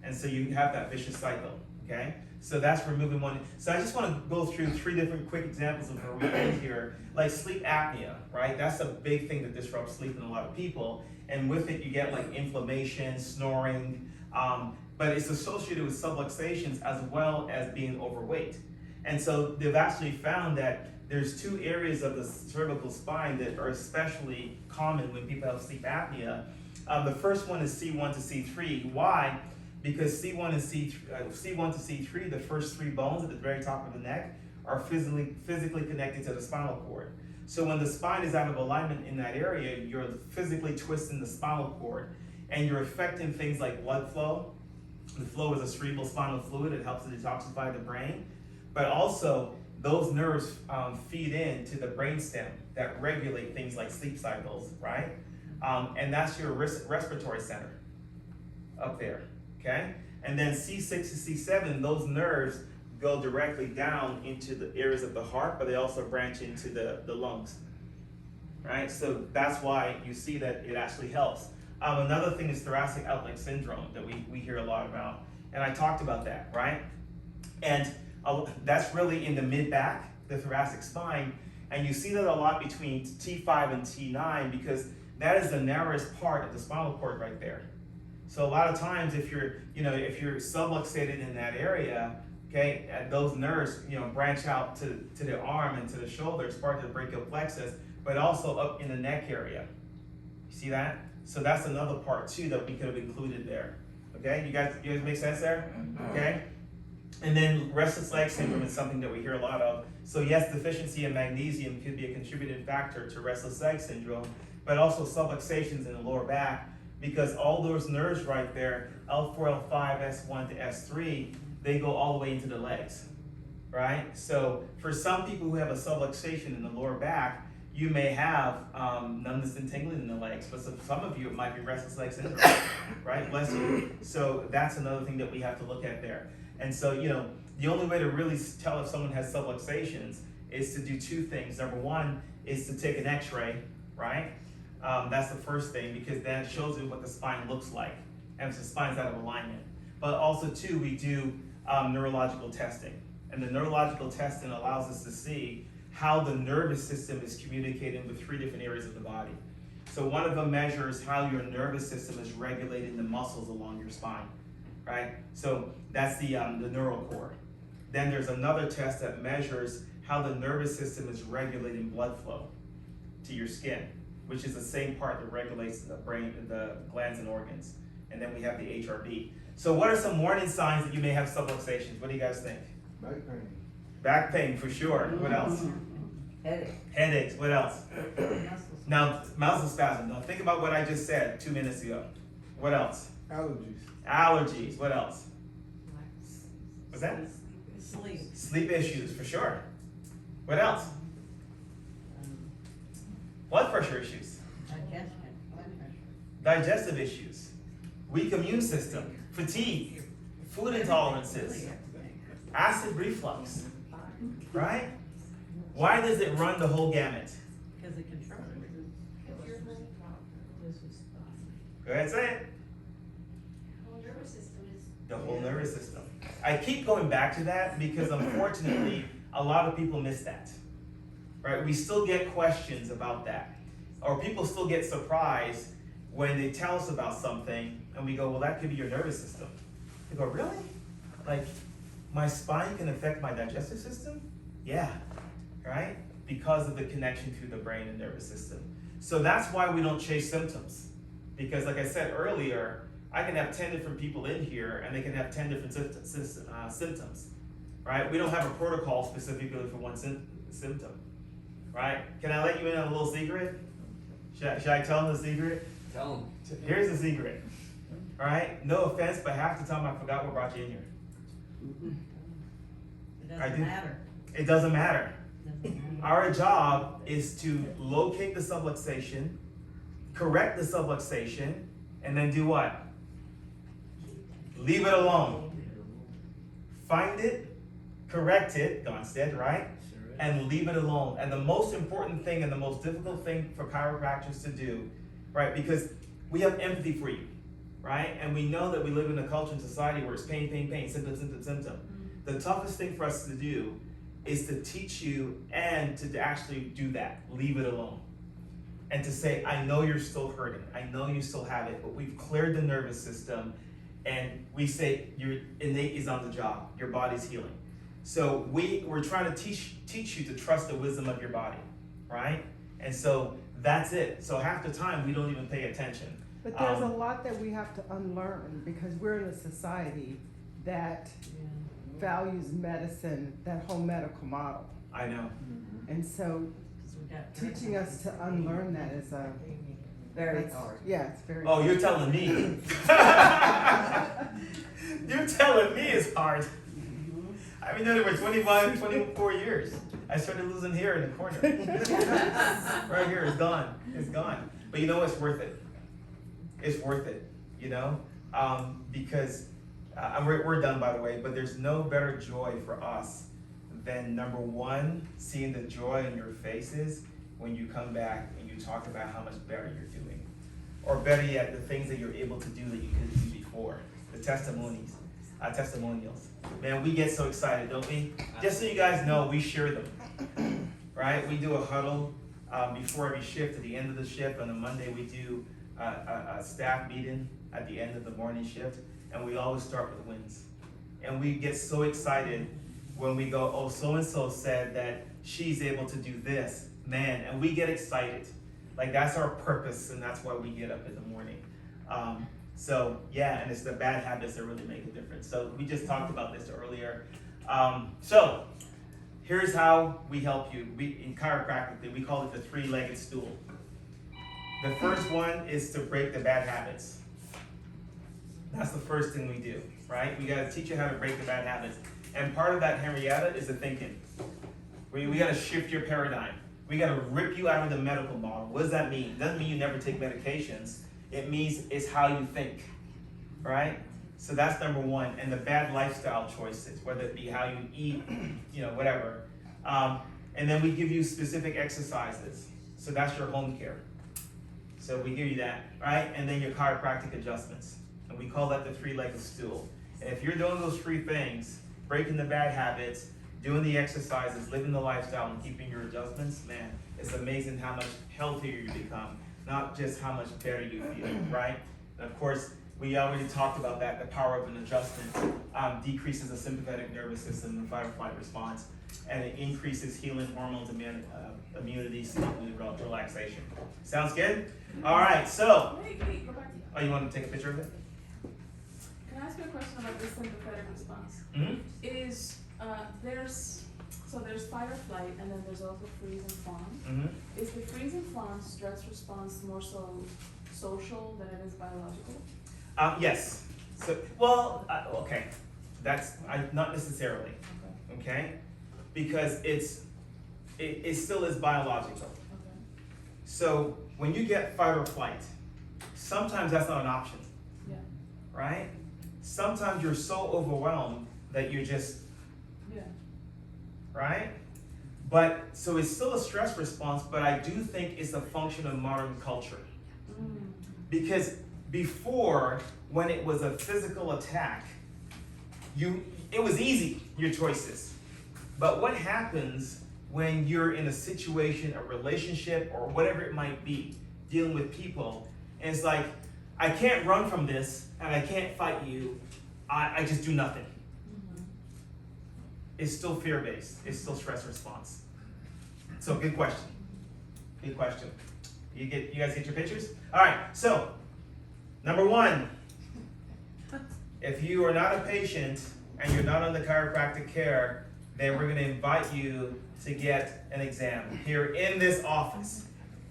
Speaker 2: And so you have that vicious cycle, okay? So that's removing one. So I just want to go through 3 different quick examples of where we end here. Like sleep apnea, right? That's a big thing that disrupts sleep in a lot of people. And with it, you get like inflammation, snoring, but it's associated with subluxations as well as being overweight. And so they've actually found that there's 2 areas of the cervical spine that are especially common when people have sleep apnea. The first one is C1 to C3. Why? Because C1 to C3, the first 3 bones at the very top of the neck, are physically connected to the spinal cord. So when the spine is out of alignment in that area, you're physically twisting the spinal cord, and you're affecting things like blood flow. The flow is a cerebral spinal fluid. It helps to detoxify the brain. But also, those nerves feed into the brainstem that regulate things like sleep cycles, right? And that's your respiratory center up there, okay? And then C6 to C7, those nerves go directly down into the areas of the heart, but they also branch into the lungs, right? So that's why you see that it actually helps. Another thing is thoracic outlet syndrome that we hear a lot about, and I talked about that, right? And that's really in the mid-back, the thoracic spine, and you see that a lot between T5 and T9 because that is the narrowest part of the spinal cord right there. So a lot of times if you're subluxated in that area, okay, those nerves, branch out to the arm and to the shoulder, it's part of the brachial plexus, but also up in the neck area. You see that? So that's another part too that we could have included there. Okay, you guys make sense there? Okay? And then restless leg syndrome is something that we hear a lot of. So yes, deficiency in magnesium could be a contributing factor to restless leg syndrome, but also subluxations in the lower back, because all those nerves right there, L4, L5, S1 to S3, they go all the way into the legs, right? So for some people who have a subluxation in the lower back, you may have numbness and tingling in the legs, but for some of you it might be restless leg syndrome, right? Bless you. So that's another thing that we have to look at there. And so, the only way to really tell if someone has subluxations is to do two things. Number one is to take an x-ray, right? That's the first thing, because that shows you what the spine looks like, and if the spine's out of alignment. But also too, we do neurological testing. And the neurological testing allows us to see how the nervous system is communicating with 3 different areas of the body. So one of them measures how your nervous system is regulating the muscles along your spine, right? So that's the neural core. Then there's another test that measures how the nervous system is regulating blood flow to your skin, which is the same part that regulates the brain, the glands and organs. And then we have the HRV. So what are some warning signs that you may have subluxations? What do you guys think?
Speaker 10: Back pain.
Speaker 2: Back pain for sure. What else? Headaches. What else? Now, muscle spasm. Now think about what I just said 2 minutes ago. What else?
Speaker 10: Allergies.
Speaker 2: Allergies. What else? What's that?
Speaker 6: Sleep.
Speaker 2: Sleep issues for sure. What else? Blood pressure issues. Digestive issues. Weak immune system. Fatigue. Food intolerances. Acid reflux. Right? Why does it run the whole gamut?
Speaker 6: Because it controls it.
Speaker 2: Go ahead, say it. The whole nervous system. I keep going back to that because unfortunately, a lot of people miss that. Right? We still get questions about that. Or people still get surprised when they tell us about something and we go, well, that could be your nervous system. They go, really? Like, my spine can affect my digestive system? Yeah, right? Because of the connection through the brain and nervous system. So that's why we don't chase symptoms. Because like I said earlier, I can have 10 different people in here and they can have 10 different symptoms, right? We don't have a protocol specifically for one symptom, right? Can I let you in on a little secret? Should I tell them the secret?
Speaker 9: Tell them.
Speaker 2: Here's the secret, all right? No offense, but half the time I forgot what brought you in here.
Speaker 6: It
Speaker 2: I
Speaker 6: doesn't
Speaker 2: do.
Speaker 6: matter.
Speaker 2: It doesn't matter.
Speaker 6: Doesn't matter.
Speaker 2: Our job is to locate the subluxation, correct the subluxation, and then do what? Leave it alone. Find it, correct it, God said, right? And leave it alone. And the most important thing and the most difficult thing for chiropractors to do, right? Because we have empathy for you, right? And we know that we live in a culture and society where it's pain, pain, pain, symptom, symptom, symptom. The toughest thing for us to do is to teach you and to actually do that. Leave it alone. And to say, I know you're still hurting. I know you still have it, but we've cleared the nervous system. And we say your innate is on the job. Your body's healing. So we're trying to teach you to trust the wisdom of your body, right? And so that's it. So half the time we don't even pay attention.
Speaker 11: But there's a lot that we have to unlearn because we're in a society that values medicine, that whole medical model.
Speaker 2: I know.
Speaker 11: And so teaching us to unlearn that is
Speaker 6: Very hard.
Speaker 11: Yeah, it's very
Speaker 2: Oh,
Speaker 11: hard.
Speaker 2: you're telling me. You're telling me it's hard. I've been doing it for 24 years. I started losing hair in the corner. Right here, it's gone. It's gone. But you know, it's worth it. It's worth it, you know? Because we're done by the way, but there's no better joy for us than number one, seeing the joy in your faces when you come back and you talk about how much better you're doing. Or better yet, the things that you're able to do that you couldn't do before. The testimonials. Man, we get so excited, don't we? Just so you guys know, we share them. Right? We do a huddle before every shift. At the end of the shift on a Monday, we do a staff meeting at the end of the morning shift, and we always start with wins. And we get so excited when we go, oh, so-and-so said that she's able to do this. Man, and we get excited. Like, that's our purpose, and that's why we get up in the morning. So, yeah, and it's the bad habits that really make a difference. So we just talked about this earlier. So here's how we help you. In chiropractic, we call it the three-legged stool. The first one is to break the bad habits. That's the first thing we do, right? We gotta teach you how to break the bad habits. And part of that, Henrietta, is the thinking. We gotta shift your paradigm. We gotta rip you out of the medical model. What does that mean? It doesn't mean you never take medications. It means it's how you think, right? So that's number one. And the bad lifestyle choices, whether it be how you eat, whatever. And then we give you specific exercises. So that's your home care. So we give you that, right? And then your chiropractic adjustments. And we call that the three-legged stool. And if you're doing those three things, breaking the bad habits, doing the exercises, living the lifestyle, and keeping your adjustments, man, it's amazing how much healthier you become, not just how much better you feel, right? And of course, we already talked about that, the power of an adjustment decreases the sympathetic nervous system, the fight or flight response, and it increases healing hormones, immunity, sleep, and relaxation. Sounds good? All right, so.
Speaker 8: Wait, go back.
Speaker 2: Oh, you want to take a picture of it?
Speaker 8: Can I ask you a question about the sympathetic response?
Speaker 2: Mm-hmm.
Speaker 8: There's fight or flight, and then there's also freeze and fawn.
Speaker 2: Mm-hmm.
Speaker 8: Is the freeze and fawn stress response more so social than it is biological?
Speaker 2: Yes. So, well, okay. That's not necessarily. Okay. Because it still is biological.
Speaker 8: Okay.
Speaker 2: So when you get fight or flight, sometimes that's not an option.
Speaker 8: Yeah.
Speaker 2: Right? Sometimes you're so overwhelmed that you're just.
Speaker 8: Yeah.
Speaker 2: Right? But so it's still a stress response, but I do think it's a function of modern culture. Because before, when it was a physical attack, it was easy, your choices. But what happens when you're in a situation, a relationship, or whatever it might be, dealing with people, and it's like, I can't run from this, and I can't fight you, I just do nothing. It's still fear-based. It's still stress response. So good question. Good question. You guys get your pictures? All right, so number one, if you are not a patient and you're not under chiropractic care, then we're going to invite you to get an exam here in this office,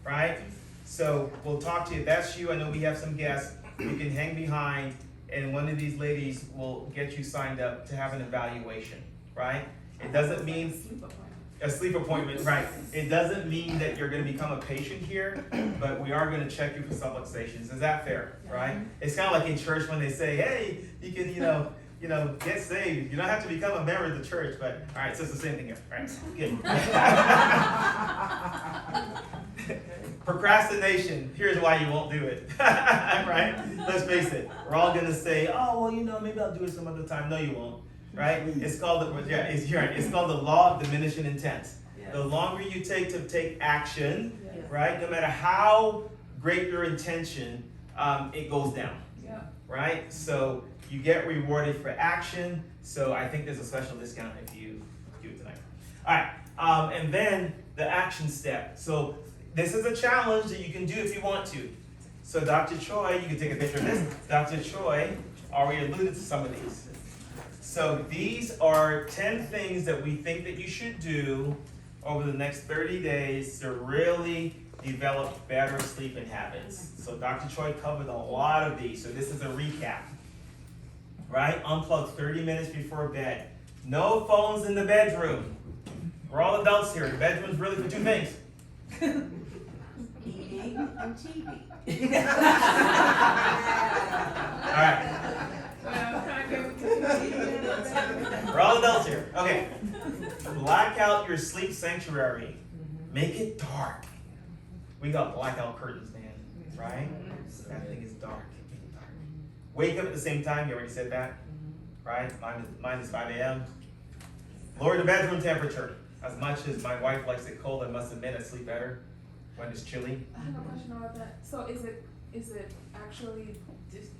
Speaker 2: right? So we'll talk to you. If that's you, I know we have some guests. You can hang behind, and one of these ladies will get you signed up to have an evaluation. Right? It doesn't mean a sleep appointment, right? It doesn't mean that you're going to become a patient here, but we are going to check you for subluxations. Is that fair? Right? It's kind of like in church when they say, "Hey, you can, get saved. You don't have to become a member of the church." But all right, so it's the same thing here, right? Good. Procrastination. Here's why you won't do it. Right? Let's face it. We're all going to say, "Oh, well, maybe I'll do it some other time." No, you won't. Right? It's called it's called the law of diminishing intent. Yes. The longer you take to take action, right? No matter how great your intention, it goes down. Yeah. Right? So you get rewarded for action. So I think there's a special discount if you do it tonight. All right. And then the action step. So this is a challenge that you can do if you want to. So Dr. Choi, you can take a picture of this. Dr. Choi already alluded to some of these. So these are 10 things that we think that you should do over the next 30 days to really develop better sleeping habits. So Dr. Choi covered a lot of these. So this is a recap. Right? Unplug 30 minutes before bed. No phones in the bedroom. We're all adults here. The bedroom's really for two things.
Speaker 3: Eating and TV.
Speaker 2: All right.
Speaker 8: Can I
Speaker 2: We're all adults here. Okay. Black out your sleep sanctuary. Make it dark. We got blackout curtains, man. Right? That thing is dark. Make it dark. Wake up at the same time. You already said that. Right? Mine is 5 a.m. Lower the bedroom temperature. As much as my wife likes it cold, I must admit I sleep better when it's chilly.
Speaker 8: I have a question about that. So is it actually just,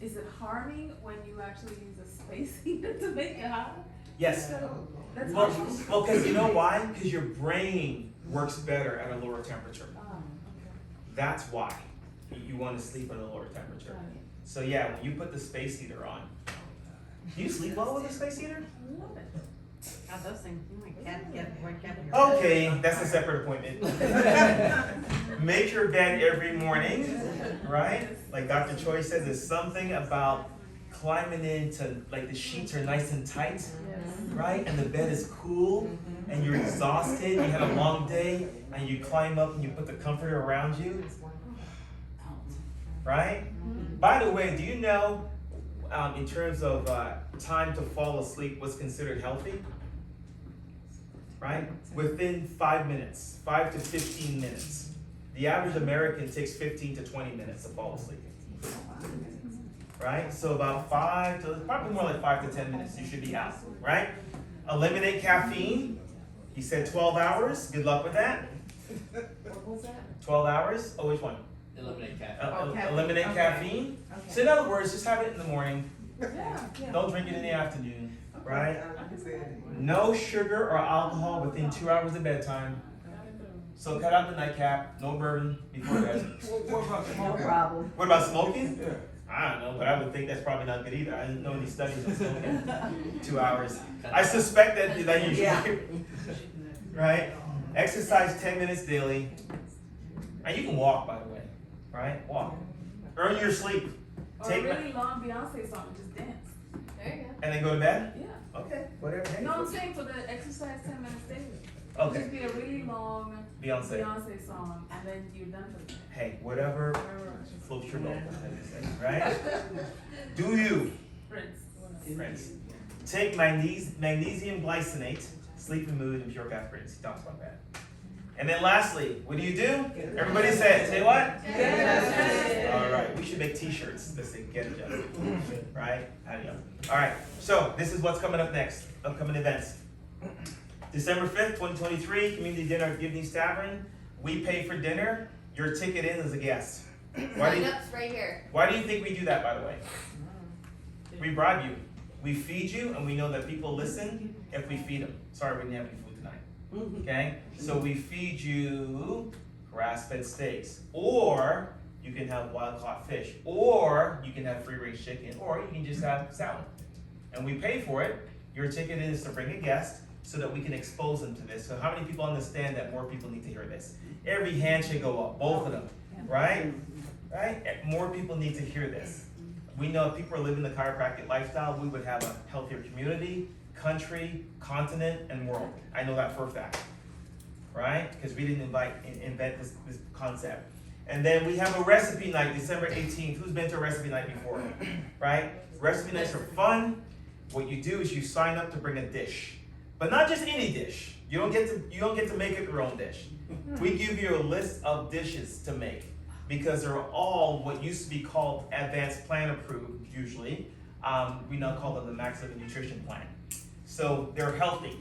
Speaker 8: is it harming when you actually use a space heater to make it hot?
Speaker 2: Yes.
Speaker 8: So that's
Speaker 2: Well,
Speaker 8: harming.
Speaker 2: because you know why? Because your brain works better at a lower temperature.
Speaker 8: Okay.
Speaker 2: That's why you want to sleep at a lower temperature.
Speaker 8: Got it.
Speaker 2: So yeah, when you put the space heater on, do you sleep well with a space heater?
Speaker 8: I love it.
Speaker 6: God, those things, you can't get wake up in your
Speaker 2: Okay, that's a separate appointment. Make your bed every morning, right? Like Dr. Choi says, there's something about climbing into, like the sheets are nice and tight,
Speaker 8: Yes.
Speaker 2: right? And the bed is cool, and you're exhausted, you had a long day, and you climb up and you put the comforter around you, right? By the way, do you know, in terms of time to fall asleep, what's considered healthy? Right? Within 5 minutes, 5 to 15 minutes. The average American takes 15 to 20 minutes to fall asleep. Right? So about probably more like 5 to 10 minutes, you should be out. Right? Eliminate caffeine. He said 12 hours. Good luck with that.
Speaker 8: What was that?
Speaker 2: 12 hours. Oh, which one?
Speaker 9: Eliminate caffeine.
Speaker 7: caffeine.
Speaker 2: Eliminate
Speaker 7: Okay.
Speaker 2: caffeine.
Speaker 7: Okay.
Speaker 2: So in other words, just have it in the morning.
Speaker 8: Yeah.
Speaker 2: Don't drink it in the afternoon. Right?
Speaker 8: I can say that.
Speaker 2: No sugar or alcohol within 2 hours of bedtime. So cut out the nightcap, no bourbon before bed.
Speaker 7: No problem.
Speaker 2: What about smoking? I don't know, but I would think that's probably not good either. I didn't know any studies on smoking. 2 hours. I suspect that you should, right? Exercise 10 minutes daily. And you can walk, by the way, right? Walk. Earn your sleep.
Speaker 8: Or a
Speaker 2: Take
Speaker 8: really long Beyonce song and just dance.
Speaker 1: There you go.
Speaker 2: and then go to bed?
Speaker 8: Yeah.
Speaker 2: Okay, whatever. Hey.
Speaker 8: No, I'm saying for the exercise 10 minutes daily.
Speaker 2: Okay,
Speaker 8: Just be a really long
Speaker 2: Beyonce.
Speaker 8: Beyonce song and then you're done for the day.
Speaker 2: Hey, whatever
Speaker 8: Whatever.
Speaker 2: floats your boat, as they say, right? Do you,
Speaker 8: Prince.
Speaker 2: friends, take magnesium glycinate, sleep and mood, and pure caffeine. He talks about that. And then lastly, what do? Everybody say it. Say what? All right, we should make t-shirts that say get adjusted, right? I don't know. All right, so this is what's coming up next, upcoming events. December 5th, 2023, Community Dinner at Gibney's Tavern. We pay for dinner, your ticket in as a guest.
Speaker 1: Sign-ups right here.
Speaker 2: Why do you think we do that, by the way? We bribe you. We feed you, and we know that people listen if we feed them. Sorry, we didn't have any food tonight. Okay? So we feed you grass-fed steaks, or you can have wild-caught fish, or you can have free-range chicken, or you can just have salad. And we pay for it. Your ticket is to bring a guest so that we can expose them to this. So how many people understand that more people need to hear this? Every hand should go up, both of them, right? Right? More people need to hear this. We know if people are living the chiropractic lifestyle, we would have a healthier community, country, continent, and world. I know that for a fact, right? Because we didn't invent this concept. And then we have a recipe night, December 18th. Who's been to a recipe night before, right? Recipe nights are fun. What you do is you sign up to bring a dish, but not just any dish. You don't get to make it your own dish. We give you a list of dishes to make because they're all what used to be called advanced plan approved. Usually, we now call them the maximum nutrition plan. So they're healthy.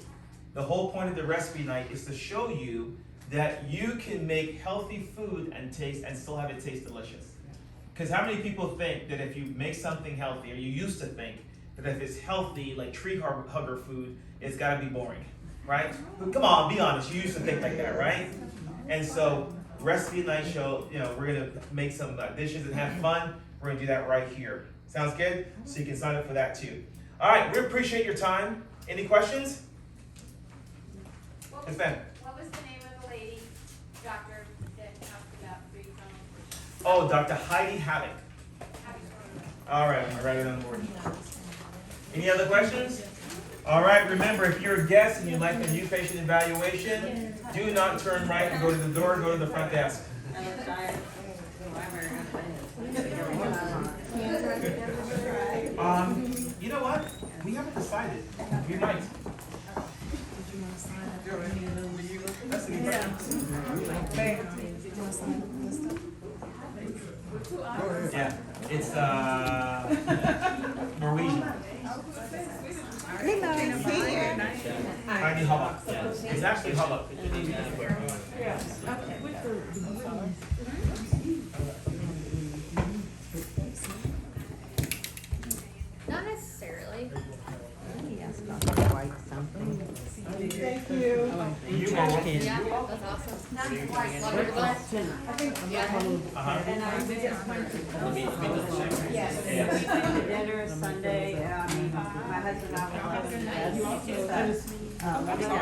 Speaker 2: The whole point of the recipe night is to show you that you can make healthy food and still have it taste delicious. Because how many people think that if you make something healthy, or you used to think that if it's healthy, like tree hugger food, it's got to be boring, right? But come on, be honest. You used to think like that, right? And so recipe night show, we're gonna make some dishes and have fun. We're gonna do that right here. Sounds good? So you can sign up for that too. All right, we appreciate your time. Any questions? Yes, ma'am.
Speaker 1: What was the name of the lady, doctor, that talked about free zone?
Speaker 2: Oh, Dr. Heidi Havoc. All right, I'm gonna write it on the board. Any other questions? All right, remember, if you're a guest and you'd like a new patient evaluation, do not turn right and go to the door, go to the front desk. You know what? We have a excited. Good night. That's the Yeah, it's Norwegian. Tiny hubbub. It's actually hubbub.
Speaker 1: Not necessarily.
Speaker 11: Thank you.
Speaker 2: You
Speaker 1: Yeah, that's awesome. Wonderful. Yeah.
Speaker 6: And I was just yes, we went to dinner Sunday, I mean, my husband and I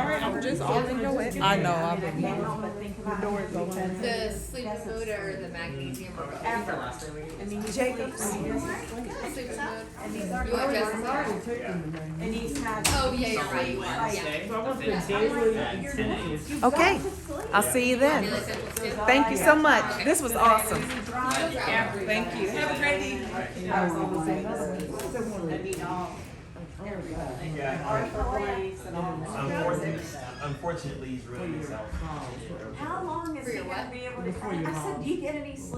Speaker 6: were having
Speaker 8: I'm just on your way. I know,
Speaker 6: I can't help but think about it because
Speaker 1: The sleep food or the magnesium or both?
Speaker 6: after last week, I mean, Jacob's,
Speaker 1: Sleep food.
Speaker 6: and he's
Speaker 1: You
Speaker 6: already,
Speaker 1: want Jess's?
Speaker 6: and he's had.
Speaker 1: Oh, yeah, you're right, you are, yeah.
Speaker 8: Okay, I'll see you then.
Speaker 1: Daily Essentials too?
Speaker 8: Thank you so much. This was awesome.
Speaker 1: Thank
Speaker 8: you. Have a great evening.
Speaker 6: I mean, all, everything, Arthur Place and all.
Speaker 2: Unfortunately, he's ruined himself.
Speaker 6: How long is
Speaker 1: For
Speaker 6: he
Speaker 1: your
Speaker 6: gonna
Speaker 1: what?
Speaker 6: be able to, I said, do you get any sleep?